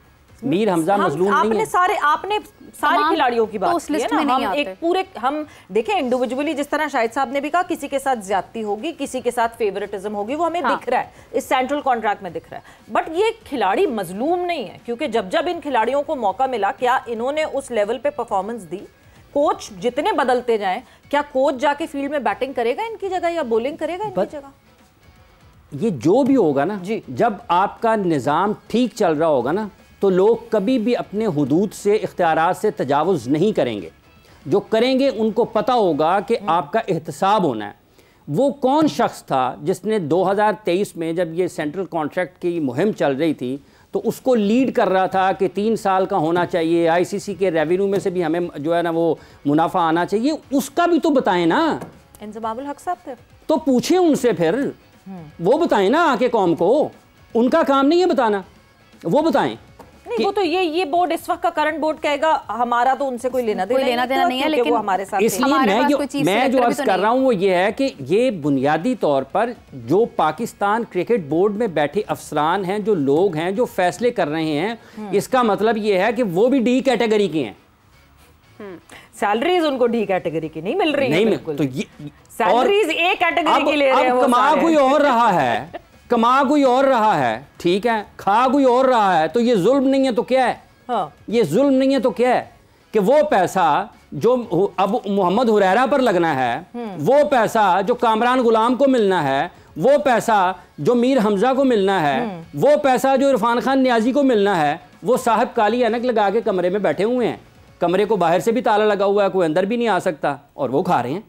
मीर हमजा मजलूम नहीं है। आपने सारे खिलाड़ियों की बात की है ना। हम एक पूरे हम देखें इंडिविजुअली, जिस तरह शाहिद साहब ने भी कहा, किसी के साथ ज्यादती होगी, किसी के साथ फेवरेटिज्म होगी, वो हमें दिख रहा है, इस सेंट्रल कॉन्ट्रैक्ट में दिख रहा है। बट ये खिलाड़ी मजलूम नहीं है, क्योंकि जब इन खिलाड़ियों को मौका मिला, क्या इन्होंने उस लेवल पे परफॉर्मेंस दी? कोच जितने बदलते जाएं, क्या कोच जाके फील्ड में बैटिंग करेगा इनकी जगह या बॉलिंग करेगा इनकी जगह? ये जो भी होगा ना जी, जब आपका निज़ाम ठीक चल रहा होगा ना, तो लोग कभी भी अपने हुदूद से, इख्तियारात से तजावुज़ नहीं करेंगे। जो करेंगे उनको पता होगा कि आपका एहतसाब होना है। वो कौन शख्स था जिसने 2023 में जब ये सेंट्रल कॉन्ट्रैक्ट की मुहिम चल रही थी, तो उसको लीड कर रहा था कि 3 साल का होना चाहिए, आईसीसी के रेवेन्यू में से भी हमें जो है ना वो मुनाफा आना चाहिए, उसका भी तो बताएं ना। इंजमामुल हक साहब थे, तो पूछें उनसे, फिर वो बताएं ना आके कौम को। उनका काम नहीं है बताना, वो बताएं। नहीं, वो तो ये बोर्ड इस वक्त का करंट बोर्ड कहेगा, हमारा तो उनसे कोई लेना देना नहीं है, लेकिन वो हमारे साथ। इसलिए मैं जो अर्ज कर रहा हूँ वो ये है कि ये बुनियादी तौर पर जो पाकिस्तान क्रिकेट बोर्ड में बैठे अफसरान हैं, जो लोग हैं, जो फैसले कर रहे हैं, इसका मतलब ये है कि वो भी डी कैटेगरी के हैं। सैलरीज उनको डी कैटेगरी की नहीं मिल रही है, बिल्कुल। तो ये सैलरीज ए कैटेगरी की ले रहे हैं। कमा कोई और रहा है, कमा कोई और रहा है, ठीक है, खा कोई और रहा है, तो ये जुल्म नहीं है तो क्या है? हाँ। ये जुल्म नहीं है तो क्या है? कि वो पैसा जो अब मोहम्मद हुरैरा पर लगना है, वो पैसा जो कामरान गुलाम को मिलना है, वो पैसा जो मीर हमजा को मिलना है, वो पैसा जो इरफान खान नियाजी को मिलना है, वो साहब काली ऐनक लगा के कमरे में बैठे हुए हैं। कमरे को बाहर से भी ताला लगा हुआ है, कोई अंदर भी नहीं आ सकता, और वो खा रहे हैं।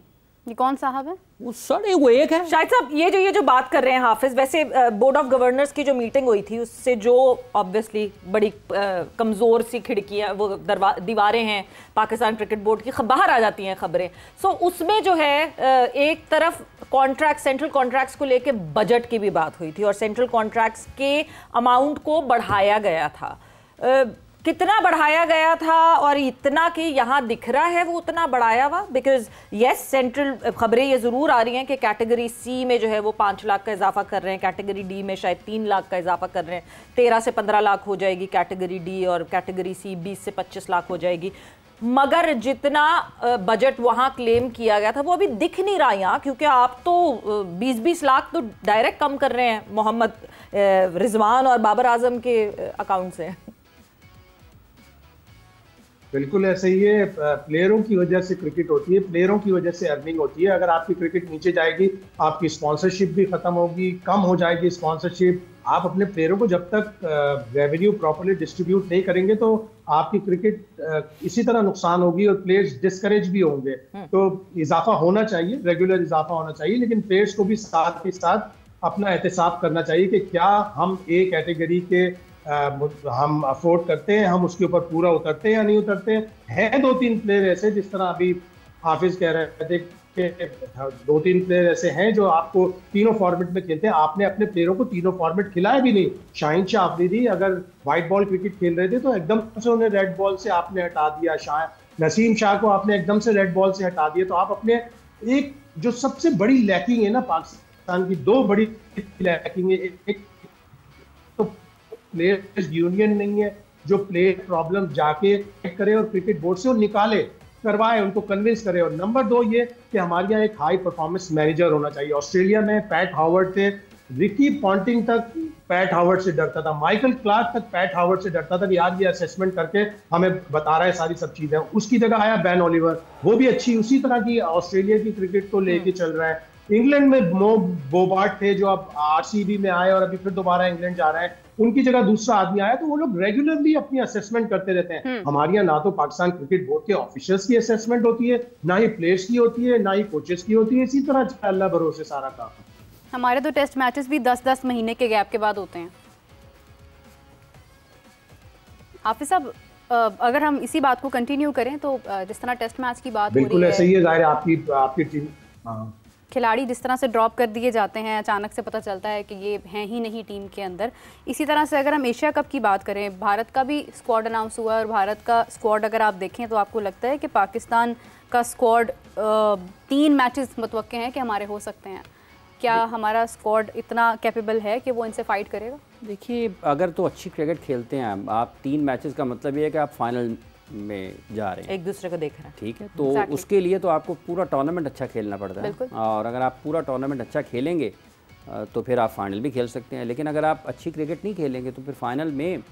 ये कौन साहब है? वो सड़े वो एक है। शाहिद साहब, ये जो बात कर रहे हैं हाफिज, वैसे बोर्ड ऑफ गवर्नर्स की जो मीटिंग हुई थी उससे जो ऑब्वियसली बड़ी कमज़ोर सी खिड़कियां, वो दीवारें हैं पाकिस्तान क्रिकेट बोर्ड की, बाहर आ जाती हैं खबरें। सो उसमें जो है एक तरफ कॉन्ट्रैक्ट, सेंट्रल कॉन्ट्रैक्ट्स को लेके बजट की भी बात हुई थी और सेंट्रल कॉन्ट्रैक्ट्स के अमाउंट को बढ़ाया गया था। कितना बढ़ाया गया था और इतना कि यहाँ दिख रहा है वो उतना बढ़ाया हुआ? बिकॉज येस, सेंट्रल खबरें ये ज़रूर आ रही हैं कि कैटेगरी सी में जो है वो 5 लाख का इजाफा कर रहे हैं, कैटेगरी डी में शायद 3 लाख का इजाफा कर रहे हैं, 13 से 15 लाख हो जाएगी कैटेगरी डी, और कैटेगरी सी 20 से 25 लाख हो जाएगी। मगर जितना बजट वहाँ क्लेम किया गया था वो अभी दिख नहीं रहा यहाँ, क्योंकि आप तो 20-20 लाख तो डायरेक्ट कम कर रहे हैं मोहम्मद रिजवान और बाबर आजम के अकाउंट से। बिल्कुल ऐसे ही है, प्लेयरों की वजह से क्रिकेट होती है, प्लेयरों की वजह से अर्निंग होती है। अगर आपकी क्रिकेट नीचे जाएगी, आपकी स्पॉन्सरशिप भी खत्म होगी, कम हो जाएगी स्पॉन्सरशिप। आप अपने प्लेयरों को जब तक रेवेन्यू प्रॉपर्ली डिस्ट्रीब्यूट नहीं करेंगे तो आपकी क्रिकेट इसी तरह नुकसान होगी और प्लेयर्स डिस्करेज भी होंगे। तो इजाफा होना चाहिए, रेगुलर इजाफा होना चाहिए, लेकिन प्लेयर्स को भी साथ ही साथ अपना एहतसाब करना चाहिए कि क्या हम एक कैटेगरी के हम अफोर्ड करते हैं, हम उसके ऊपर पूरा उतरते हैं या नहीं उतरते हैं। 2-3 प्लेयर ऐसे, जिस तरह अभी हाफिज कह रहे थे कि 2-3 प्लेयर ऐसे हैं जो आपको तीनों फॉर्मेट में खेलते हैं। आपने अपने प्लेयरों को तीनों फॉर्मेट खिलाया भी नहीं। शाहीन शाह अफरीदी अगर व्हाइट बॉल क्रिकेट खेल रहे थे तो एकदम से उन्हें रेड बॉल से आपने हटा दिया। नसीम शाह को आपने एकदम से रेड बॉल से हटा दिया। तो आप अपने एक जो सबसे बड़ी लैकिंग है ना पाकिस्तान की, 2 बड़ी लैकिंग है। एक तो प्लेयर्स यूनियन नहीं है जो प्लेयर प्रॉब्लम जाके करे और क्रिकेट बोर्ड से वो निकाले, करवाए, उनको कन्विंस करे। और नंबर 2 ये कि हमारे यहाँ एक हाई परफॉर्मेंस मैनेजर होना चाहिए। ऑस्ट्रेलिया में पैट हावर्ड थे, रिकी पॉन्टिंग तक पैट हावर्ड से डरता था, माइकल क्लार्क तक पैट हावर्ड से डरता था कि यार ये असेसमेंट करके हमें बता रहा है सारी सब चीजें। उसकी जगह आया बैन ओलिवर, वो भी अच्छी उसी तरह की ऑस्ट्रेलिया की क्रिकेट को लेके चल रहा है। इंग्लैंड में मो बोबार्ट थे जो अब आरसीबी में आए और अभी फिर दोबारा इंग्लैंड जा रहे हैं, उनकी जगह दूसरा आदमी आया। तो वो लोग रेगुलरली अपनी असेसमेंट करते रहते हैं। हमारे यहाँ ना तो पाकिस्तान क्रिकेट बोर्ड के ऑफिशियल्स की असेसमेंट होती है, ना ही प्लेयर्स की होती है, ना ही कोचेस की होती है। इसी तरह अल्लाह भरोसे सारा काम। हमारे तो टेस्ट मैचेस भी 10-10 महीने के गैप के बाद होते हैं। हाफिज साहब, अगर हम इसी बात को कंटिन्यू करें तो जिस तरह टेस्ट मैच की बात हो रही है, बिल्कुल ऐसे ही है। जाहिर आपकी टीम, खिलाड़ी जिस तरह से ड्रॉप कर दिए जाते हैं, अचानक से पता चलता है कि ये हैं ही नहीं टीम के अंदर। इसी तरह से अगर हम एशिया कप की बात करें, भारत का भी स्क्वाड अनाउंस हुआ है और भारत का स्क्वाड अगर आप देखें तो आपको लगता है कि पाकिस्तान का स्क्वाड 3 मैचेस मुतवक्के हैं कि हमारे हो सकते हैं। क्या हमारा स्क्वाड इतना कैपेबल है कि वो इनसे फाइट करेगा? देखिए, अगर तो अच्छी क्रिकेट खेलते हैं आप, 3 मैचेस का मतलब ये है कि आप फाइनल में जा रहे हैं, एक दूसरे को देख रहे हैं, ठीक है। तो उसके लिए तो आपको पूरा टूर्नामेंट अच्छा खेलना पड़ता है, और अगर आप पूरा टूर्नामेंट अच्छा खेलेंगे तो फिर आप फाइनल भी खेल सकते हैं। लेकिन अगर आप अच्छी क्रिकेट नहीं खेलेंगे तो फिर फाइनल में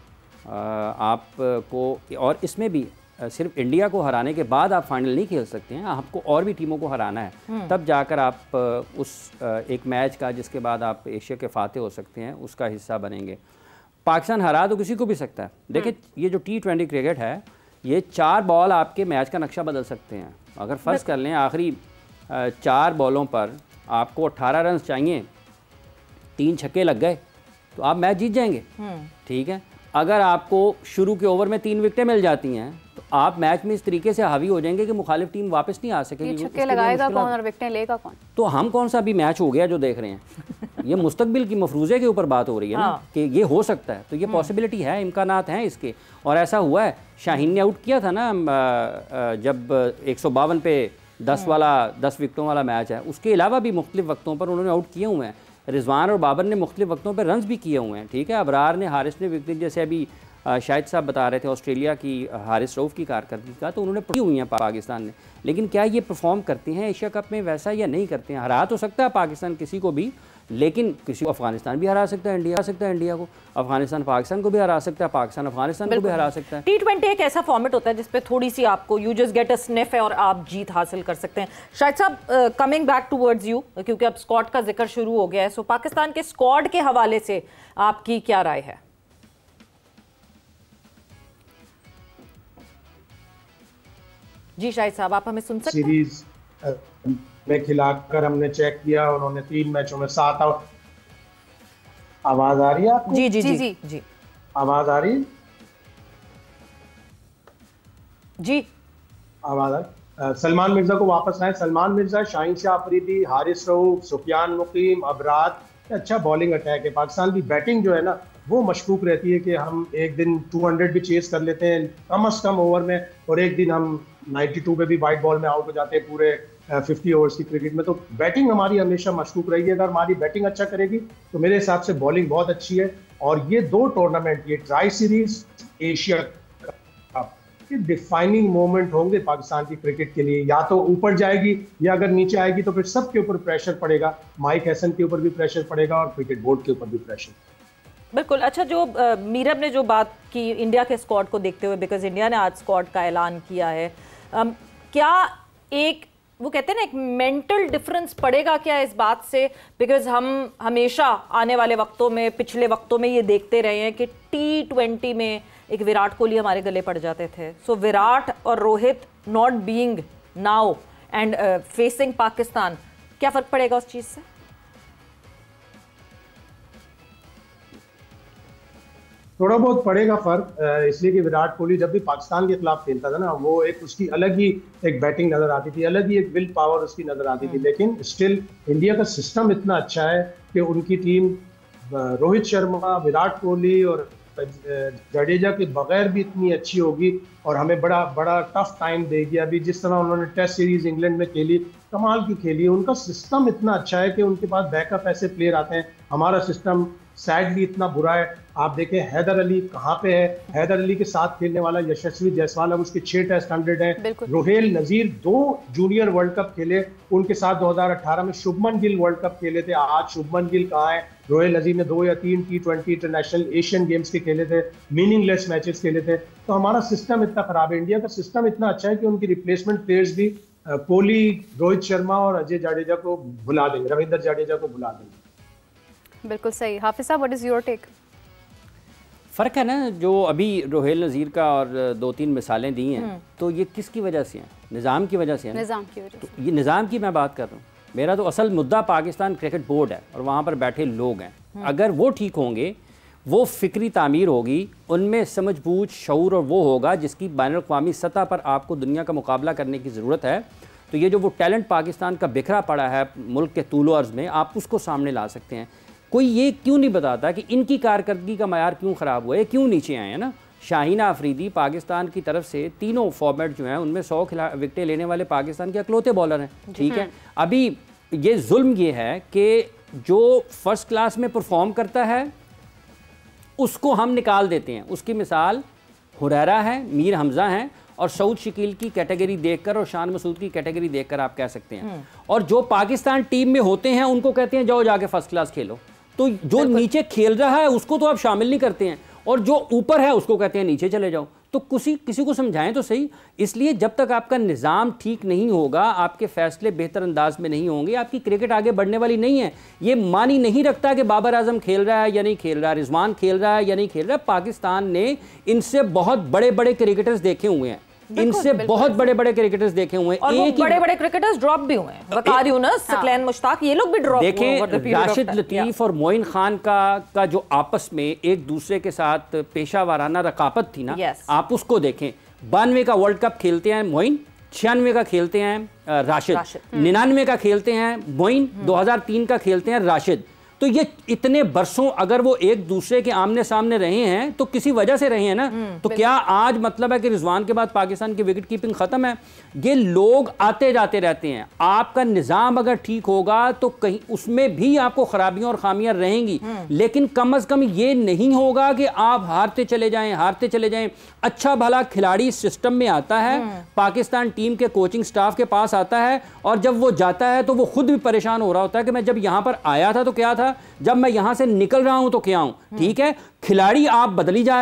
आपको, और इसमें भी सिर्फ इंडिया को हराने के बाद आप फाइनल नहीं खेल सकते हैं, आपको और भी टीमों को हराना है, तब जाकर आप उस एक मैच का जिसके बाद आप एशिया के फाते हो सकते हैं उसका हिस्सा बनेंगे। पाकिस्तान हरा तो किसी को भी सकता है। देखिए, ये जो T20 क्रिकेट है, ये 4 बॉल आपके मैच का नक्शा बदल सकते हैं। अगर फ़र्ज़ कर लें आखिरी 4 बॉलों पर आपको 18 रन चाहिए, 3 छक्के लग गए तो आप मैच जीत जाएंगे, ठीक है। अगर आपको शुरू के ओवर में 3 विकेटें मिल जाती हैं तो आप मैच में इस तरीके से हावी हो जाएंगे कि मुखालिफ टीम वापस नहीं आ सकेगी। छक्के लगाएगा कौन और विकेटें लेगा कौन? तो हम कौन सा भी मैच हो गया जो देख रहे हैं, ये मुस्तकबिल की मफरूज़े के ऊपर बात हो रही है ना, कि ये हो सकता है। तो ये पॉसिबिलिटी है, इम्कानात हैं इसके, और ऐसा हुआ है। शाहीन ने आउट किया था ना जब 152 पे 10 विकेटों वाला मैच है, उसके अलावा भी मुख्तलिफ वक्तों पर उन्होंने आउट किए हुए हैं। रिजवान और बाबर ने मुख्तलिफ वक्तों पर रन्स भी किए हुए हैं, ठीक है। अबरार ने, हारिस ने विकेट, जैसे अभी शाहिद साहब बता रहे थे ऑस्ट्रेलिया की हारिस रऊफ की कारकर्दगी का, तो उन्होंने पढ़ी हुई हैं पाकिस्तान ने, लेकिन क्या ये परफॉर्म करते हैं एशिया कप में वैसा या नहीं करते हैं? हरा तो सकता है पाकिस्तान किसी को भी, लेकिन किसी को अफगानिस्तान भी हरा सकता है, इंडिया को, अफगानिस्तान पाकिस्तान को भी हरा सकता है, पाकिस्तान अफगानिस्तान को भी हरा सकता है। T20 एक ऐसा फॉर्मेट होता है जिसपे थोड़ी सी आपको you just get a sniff है और आप जीत हासिल कर सकते हैं। शाहिद साहब, कमिंग बैक टूवर्ड्स यू, क्योंकि अब स्क्वाड का जिक्र शुरू हो गया है, सो पाकिस्तान के स्क्वाड के हवाले से आपकी क्या राय है? जी शाहिद साहब, आप हमें सुन सकते हैं? सीरीज में खिलाकर हमने चेक किया, उन्होंने 3 मैचों में 7 आउट। आवाज आ रही है आपको? जी जी जी जी जी, आवाज आ रही है? जी आवाज आ रही। सलमान मिर्जा को वापस आए। सलमान मिर्जा, शाहीन शाह अफरीदी, हारिस रऊफ, सुफियान मुकीम, अबरार, अच्छा बॉलिंग अटैक है। पाकिस्तान की बैटिंग जो है ना वो मशकूक रहती है कि हम एक दिन 200 भी चेस कर लेते हैं कम से कम ओवर में, और एक दिन हम 92 पे भी वाइट बॉल में आउट हो जाते हैं पूरे 50 ओवर्स की क्रिकेट में। तो बैटिंग हमारी हमेशा मशकूक रही है। अगर हमारी बैटिंग अच्छा करेगी तो मेरे हिसाब से बॉलिंग बहुत अच्छी है। और ये 2 टूर्नामेंट, ये ट्राई सीरीज, एशिया कप, ये डिफाइनिंग मोमेंट होंगे पाकिस्तान की क्रिकेट के लिए। या तो ऊपर जाएगी या अगर नीचे आएगी तो फिर सबके ऊपर प्रेशर पड़ेगा। माइक हैसन के ऊपर भी प्रेशर पड़ेगा और क्रिकेट बोर्ड के ऊपर भी प्रेशर। बिल्कुल। अच्छा, जो मीरब ने जो बात की इंडिया के स्क्वाड को देखते हुए, बिकॉज इंडिया ने आज स्क्वाड का ऐलान किया है, क्या एक वो कहते हैं ना एक मेंटल डिफरेंस पड़ेगा क्या इस बात से? बिकॉज हम हमेशा आने वाले वक्तों में, पिछले वक्तों में ये देखते रहे हैं कि T20 में एक विराट कोहली हमारे गले पड़ जाते थे। सो विराट और Rohit not being now and facing Pakistan, क्या फ़र्क पड़ेगा उस चीज़ से? थोड़ा बहुत पड़ेगा फर्क, इसलिए कि विराट कोहली जब भी पाकिस्तान के खिलाफ खेलता था ना, वो एक उसकी अलग ही एक बैटिंग नजर आती थी, अलग ही एक विल पावर उसकी नजर आती थी। लेकिन स्टिल इंडिया का सिस्टम इतना अच्छा है कि उनकी टीम रोहित शर्मा, विराट कोहली और जडेजा के बगैर भी इतनी अच्छी होगी और हमें बड़ा बड़ा टफ टाइम देगी। अभी जिस तरह उन्होंने टेस्ट सीरीज इंग्लैंड में खेली, कमाल की खेली। उनका सिस्टम इतना अच्छा है कि उनके पास बैकअप ऐसे प्लेयर आते हैं। हमारा सिस्टम सैडली इतना बुरा है। आप देखें हैदर अली कहाँ पे है, हैदर अली के साथ खेलने वाला यशस्वी जायसवाल, अब उसके 6 टेस्ट 100 है। रोहेल नजीर 2 जूनियर वर्ल्ड कप खेले, उनके साथ 2018 में शुभमन गिल वर्ल्ड कप खेले थे। आज शुभमन गिल कहाँ है? रोहेल नजीर ने 2 या 3 T20 इंटरनेशनल एशियन गेम्स के खेले थे, मीनिंगलेस मैचेस खेले थे। तो हमारा सिस्टम इतना खराब है। इंडिया का सिस्टम इतना अच्छा है कि उनकी रिप्लेसमेंट प्लेयर्स भी कोहली, रोहित शर्मा और अजय जाडेजा को भुला देंगे, रविंद्र जाडेजा को भुला देंगे। बिल्कुल सही। हाफिज साहब, व्हाट इज योर टेक? फ़र्क है ना, जो अभी रोहेल नज़ीर का और 2-3 मिसालें दी हैं, तो ये किसकी वजह से हैं? निज़ाम की वजह से है। निज़ाम की वजह से। तो ये निज़ाम की मैं बात कर रहा हूँ। मेरा तो असल मुद्दा पाकिस्तान क्रिकेट बोर्ड है और वहाँ पर बैठे लोग हैं। अगर वो ठीक होंगे, वो फ़िक्री तामीर होगी, उनमें समझ बूझ, शऊर और वो होगा जिसकी बैनुल-अक़वामी सतह पर आपको दुनिया का मुकाबला करने की ज़रूरत है। तो ये जो वो टैलेंट पाकिस्तान का बिखरा पड़ा है मुल्क के तूलो अर्ज़ में, आप उसको सामने ला सकते हैं। कोई ये क्यों नहीं बताता कि इनकी कारकर्दगी का मयार क्यों ख़राब हुआ है, क्यों नीचे आए हैं ना? शाहीन अफरीदी पाकिस्तान की तरफ से तीनों फॉर्मेट जो हैं उनमें 100 विकेटें लेने वाले पाकिस्तान के अकलौते बॉलर हैं, ठीक है। अभी ये जुल्म ये है कि जो फर्स्ट क्लास में परफॉर्म करता है उसको हम निकाल देते हैं। उसकी मिसाल हुरैरा है, मीर हमज़ा हैं और सऊद शकील की कैटेगरी देखकर और शान मसूद की कैटेगरी देखकर आप कह सकते हैं। और जो पाकिस्तान टीम में होते हैं उनको कहते हैं जाओ जाके फर्स्ट क्लास खेलो। तो जो नीचे खेल रहा है उसको तो आप शामिल नहीं करते हैं, और जो ऊपर है उसको कहते हैं नीचे चले जाओ। तो किसी को समझाएं तो सही। इसलिए जब तक आपका निज़ाम ठीक नहीं होगा, आपके फैसले बेहतर अंदाज में नहीं होंगे, आपकी क्रिकेट आगे बढ़ने वाली नहीं है। ये मानी नहीं रखता कि बाबर आजम खेल रहा है या नहीं खेल रहा है, रिजवान खेल रहा है या नहीं खेल रहा है। पाकिस्तान ने इनसे बहुत बड़े बड़े क्रिकेटर्स देखे हुए हैं, इनसे बहुत बड़े बड़े क्रिकेटर्स देखे हुए हैं, और वो बड़े बड़े क्रिकेटर्स ड्रॉप भी हुए हैं। वकार यूनुस, सकलैन मुश्ताक, ये लोग भी ड्रॉप हुए। देखें राशिद लतीफ़ और मोइन खान का जो आपस में एक दूसरे के साथ पेशा वाराना रकाबत थी ना, आप उसको देखें। 92 का वर्ल्ड कप खेलते हैं मोइन, 96 का खेलते हैं राशिद, 99 का खेलते हैं मोइन, 2003 का खेलते हैं राशिद। तो ये इतने बरसों अगर वो एक दूसरे के आमने सामने रहे हैं तो किसी वजह से रहे हैं ना। तो क्या आज मतलब है कि रिजवान के बाद पाकिस्तान की विकेट कीपिंग खत्म है? ये लोग आते जाते रहते हैं। आपका निजाम अगर ठीक होगा तो कहीं उसमें भी आपको खराबियां और खामियां रहेंगी, लेकिन कम अज कम ये नहीं होगा कि आप हारते चले जाएं। अच्छा भला खिलाड़ी सिस्टम में आता है, पाकिस्तान टीम के कोचिंग स्टाफ के पास आता है, और जब वो जाता है तो वो खुद भी परेशान हो रहा होता है कि मैं जब यहां पर आया था तो क्या था, जब मैं यहां से निकल रहा हूं तो क्या हूं। ठीक है, खिलाड़ी आप बदली जा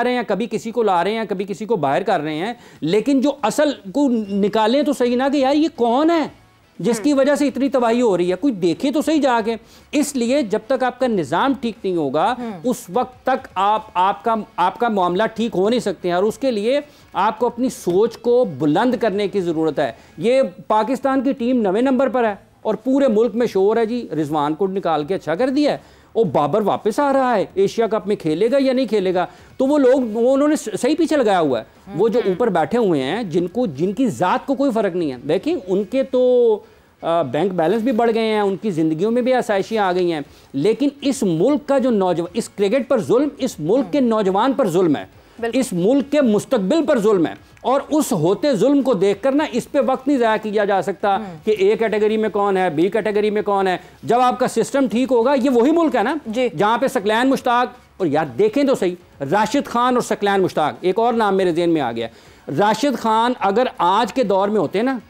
रहे हैं, कभी किसी को ला रहे हैं, कभी किसी को बाहर कर रहे हैं, लेकिन जो असल को निकालें तो सही ना कि यार ये कौन है जिसकी वजह से इतनी तबाही हो रही है, कोई देखे तो सही जाके। इसलिए जब तक आपका निजाम ठीक नहीं होगा उस वक्त तक आपका मामला ठीक हो नहीं सकते हैं, और उसके लिए आपको अपनी सोच को बुलंद करने की जरूरत है। ये पाकिस्तान की टीम 9वें नंबर पर है और पूरे मुल्क में शोर है जी, रिजवान को निकाल के अच्छा कर दिया है, और बाबर वापस आ रहा है, एशिया कप में खेलेगा या नहीं खेलेगा। तो वो उन्होंने सही पीछे लगाया हुआ है। वो जो ऊपर बैठे हुए हैं जिनकी जात को कोई फर्क नहीं है, देखिए उनके तो बैंक बैलेंस भी बढ़ गए हैं, उनकी जिंदगियों में भी आसाइशियां आ गई हैं, लेकिन इस मुल्क का जो नौजवान, इस क्रिकेट पर जुल्म, इस मुल्क के नौजवान पर जुल्म है, इस मुल्क के मुस्तकबिल पर जुल्म है। और उस होते जुल्म को देखकर ना इस पे वक्त नहीं ज़ाया किया जा सकता कि ए कैटेगरी में कौन है, बी कैटेगरी में कौन है। जब आपका सिस्टम ठीक होगा, ये वही मुल्क है ना जहां पे सकलैन मुश्ताक, और यार देखें तो सही, राशिद खान और सकलैन मुश्ताक, एक और नाम मेरे ज़हन में आ गया, राशिद खान अगर आज के दौर में होते ना,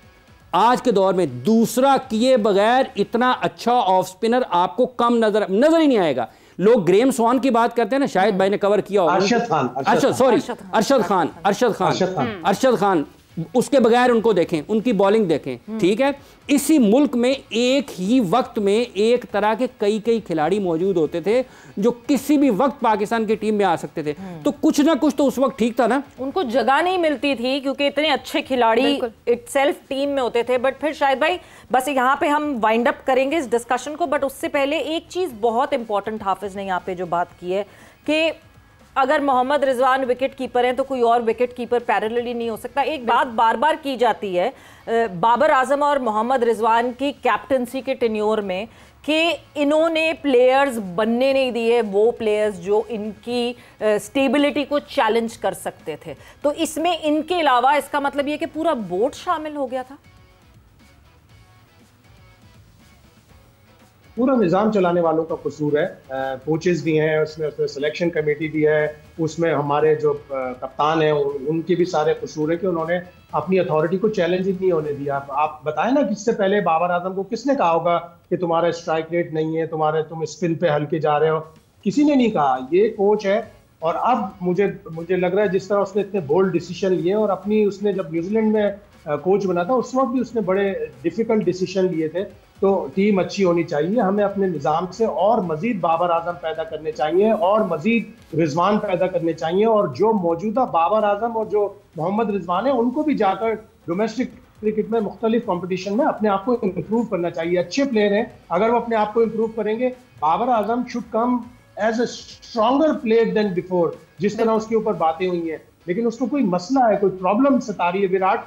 आज के दौर में दूसरा किए बगैर इतना अच्छा ऑफ स्पिनर आपको कम नजर ही नहीं आएगा। लोग ग्रेम स्वान की बात करते हैं ना, शायद भाई ने कवर किया होगा, अरशद खान, उसके बगैर उनको देखें, उनकी बॉलिंग देखें। ठीक है, इसी मुल्क में एक ही वक्त में एक तरह के कई खिलाड़ी मौजूद होते थे जो किसी भी वक्त पाकिस्तान की टीम में आ सकते थे। तो कुछ ना कुछ तो उस वक्त ठीक था ना, उनको जगह नहीं मिलती थी क्योंकि इतने अच्छे खिलाड़ी इटसेल्फ टीम में होते थे। बट फिर शायद भाई बस यहाँ पे हम वाइंड अप करेंगे इस डिस्कशन को, बट उससे पहले एक चीज बहुत इंपॉर्टेंट हाफिज ने यहाँ पे जो बात की है कि अगर मोहम्मद रिजवान विकेट कीपर हैं तो कोई और विकेट कीपर पैरेलली नहीं हो सकता। एक बात बार बार की जाती है बाबर आजम और मोहम्मद रिजवान की कैप्टनसी के टेन्योर में कि इन्होंने प्लेयर्स बनने नहीं दिए वो प्लेयर्स जो इनकी स्टेबिलिटी को चैलेंज कर सकते थे। तो इसमें इनके अलावा इसका मतलब ये कि पूरा बोर्ड शामिल हो गया था, पूरा निज़ाम चलाने वालों का कसूर है। कोचेस भी हैं उसमें सिलेक्शन कमेटी भी है, उसमें हमारे जो कप्तान हैं उनके भी सारे कसूर है कि उन्होंने अपनी अथॉरिटी को चैलेंज ही नहीं होने दिया। आप बताएं ना, किससे पहले बाबर आजम को किसने कहा होगा कि तुम्हारा स्ट्राइक रेट नहीं है, तुम स्पिन पे हल्के जा रहे हो? किसी ने नहीं कहा। ये कोच है। और अब मुझे लग रहा है जिस तरह उसने इतने बोल्ड डिसीजन लिए, और अपनी उसने जब न्यूजीलैंड में कोच बना था उस वक्त भी उसने बड़े डिफिकल्ट डिसीजन लिए थे। तो टीम अच्छी होनी चाहिए, हमें अपने निज़ाम से और मजीद बाबर आजम पैदा करने चाहिए और मजीद रिजवान पैदा करने चाहिए, और जो मौजूदा बाबर आजम और जो मोहम्मद रिजवान है उनको भी जाकर डोमेस्टिक क्रिकेट में मुख्तलिफ कंपटीशन में अपने आप को इम्प्रूव करना चाहिए। अच्छे प्लेयर हैं, अगर वो अपने आप को इम्प्रूव करेंगे, Babar Azam should come as a stronger player than before, जिस तरह उसके ऊपर बातें हुई हैं। लेकिन उसको कोई मसला है, कोई प्रॉब्लम सता रही है। विराट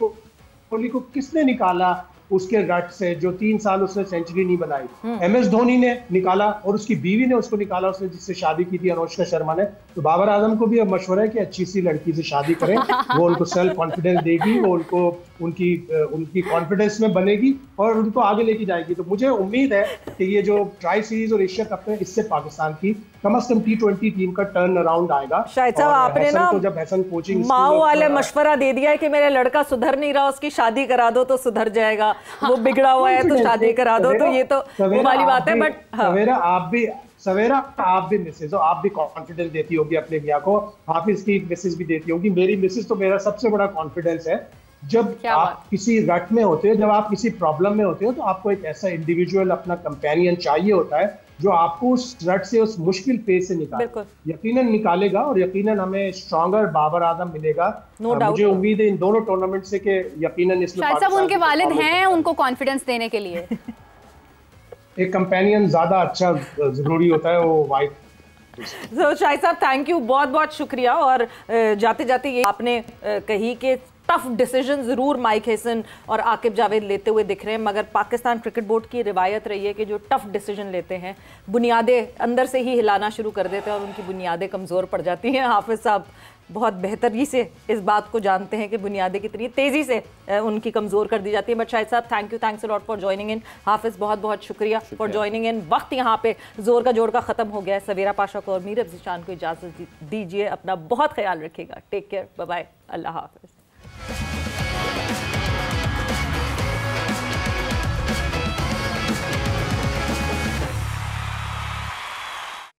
कोहली को किसने निकाला उसके रट से, जो 3 साल उसने सेंचुरी नहीं बनाई? MS धोनी ने निकाला, और उसकी बीवी ने उसको निकाला, उसने जिससे शादी की थी अनुष्का शर्मा ने। तो बाबर आजम को भी अब मशवरा है कि अच्छी सी लड़की से शादी करें, वो उनको सेल्फ कॉन्फिडेंस देगी, वो उनकी कॉन्फिडेंस में बनेगी और उनको आगे लेके जाएगी। तो मुझे उम्मीद है कि ये जो ट्राई सीरीज और एशिया कप है, इससे पाकिस्तान की कम से कम T20 टीम का टर्न अराउंड आएगा। शायद साहब आपने ना जब हसन कोचिंग माओ वाले मशवरा दे दिया है कि मेरा लड़का सुधर नहीं रहा, उसकी शादी करा दो तो सुधर जाएगा, वो बिगड़ा हुआ है तो शादी करा दो। तो ये तो वो वाली बात है। बट सवेरा आप भी मिसेज हो, आप भी कॉन्फिडेंस देती होगी अपने मियाँ को, हाफिज की मिसेज भी देती होगी। मेरी मिसेज तो मेरा सबसे बड़ा कॉन्फिडेंस है। जब आप किसी रट में होते हो, जब आप किसी प्रॉब्लम में होते हो, तो आपको एक ऐसा इंडिविजुअल अपना कंपेनियन चाहिए होता है जो आपको उस रट से, उस मुश्किल फेज से निकाले। यकीनन निकालेगा, और यकीनन हमें स्ट्रॉन्गर बाबर आजम मिलेगा। मुझे उम्मीद है इन दोनों टूर्नामेंट से कि यकीनन इसमें शायद साहब उनके वालिद हैं उनको कॉन्फिडेंस देने के लिए। एक कंपेनियन ज्यादा अच्छा जरूरी होता है, वो वाइफ। शाहिद साहब थैंक यू, बहुत बहुत शुक्रिया। और जाते जाते ये आपने कही कि टफ डिसीजन ज़रूर माइक हेसन और आकिब जावेद लेते हुए दिख रहे हैं, मगर पाकिस्तान क्रिकेट बोर्ड की रिवायत रही है कि जो टफ डिसीजन लेते हैं बुनियादें अंदर से ही हिलाना शुरू कर देते हैं और उनकी बुनियादें कमज़ोर पड़ जाती हैं। हाफिज़ साहब बहुत बेहतरी से इस बात को जानते हैं कि बुनियादें कितनी तेज़ी से उनकी कमज़ोर कर दी जाती है। बट शाहिद साहब thanks a lot for joining in. हाफिज़ बहुत बहुत शुक्रिया फॉर ज्वाइनिंग इन। वक्त यहाँ पे जोर का जोड़ का ख़त्म हो गया है। सवेरा पाशा को और मीर अफज़ल शान को इजाज़त दीजिए। अपना बहुत ख्याल रखिएगा। टेक केयर, बाय बाय, अल्लाह हाफिज़।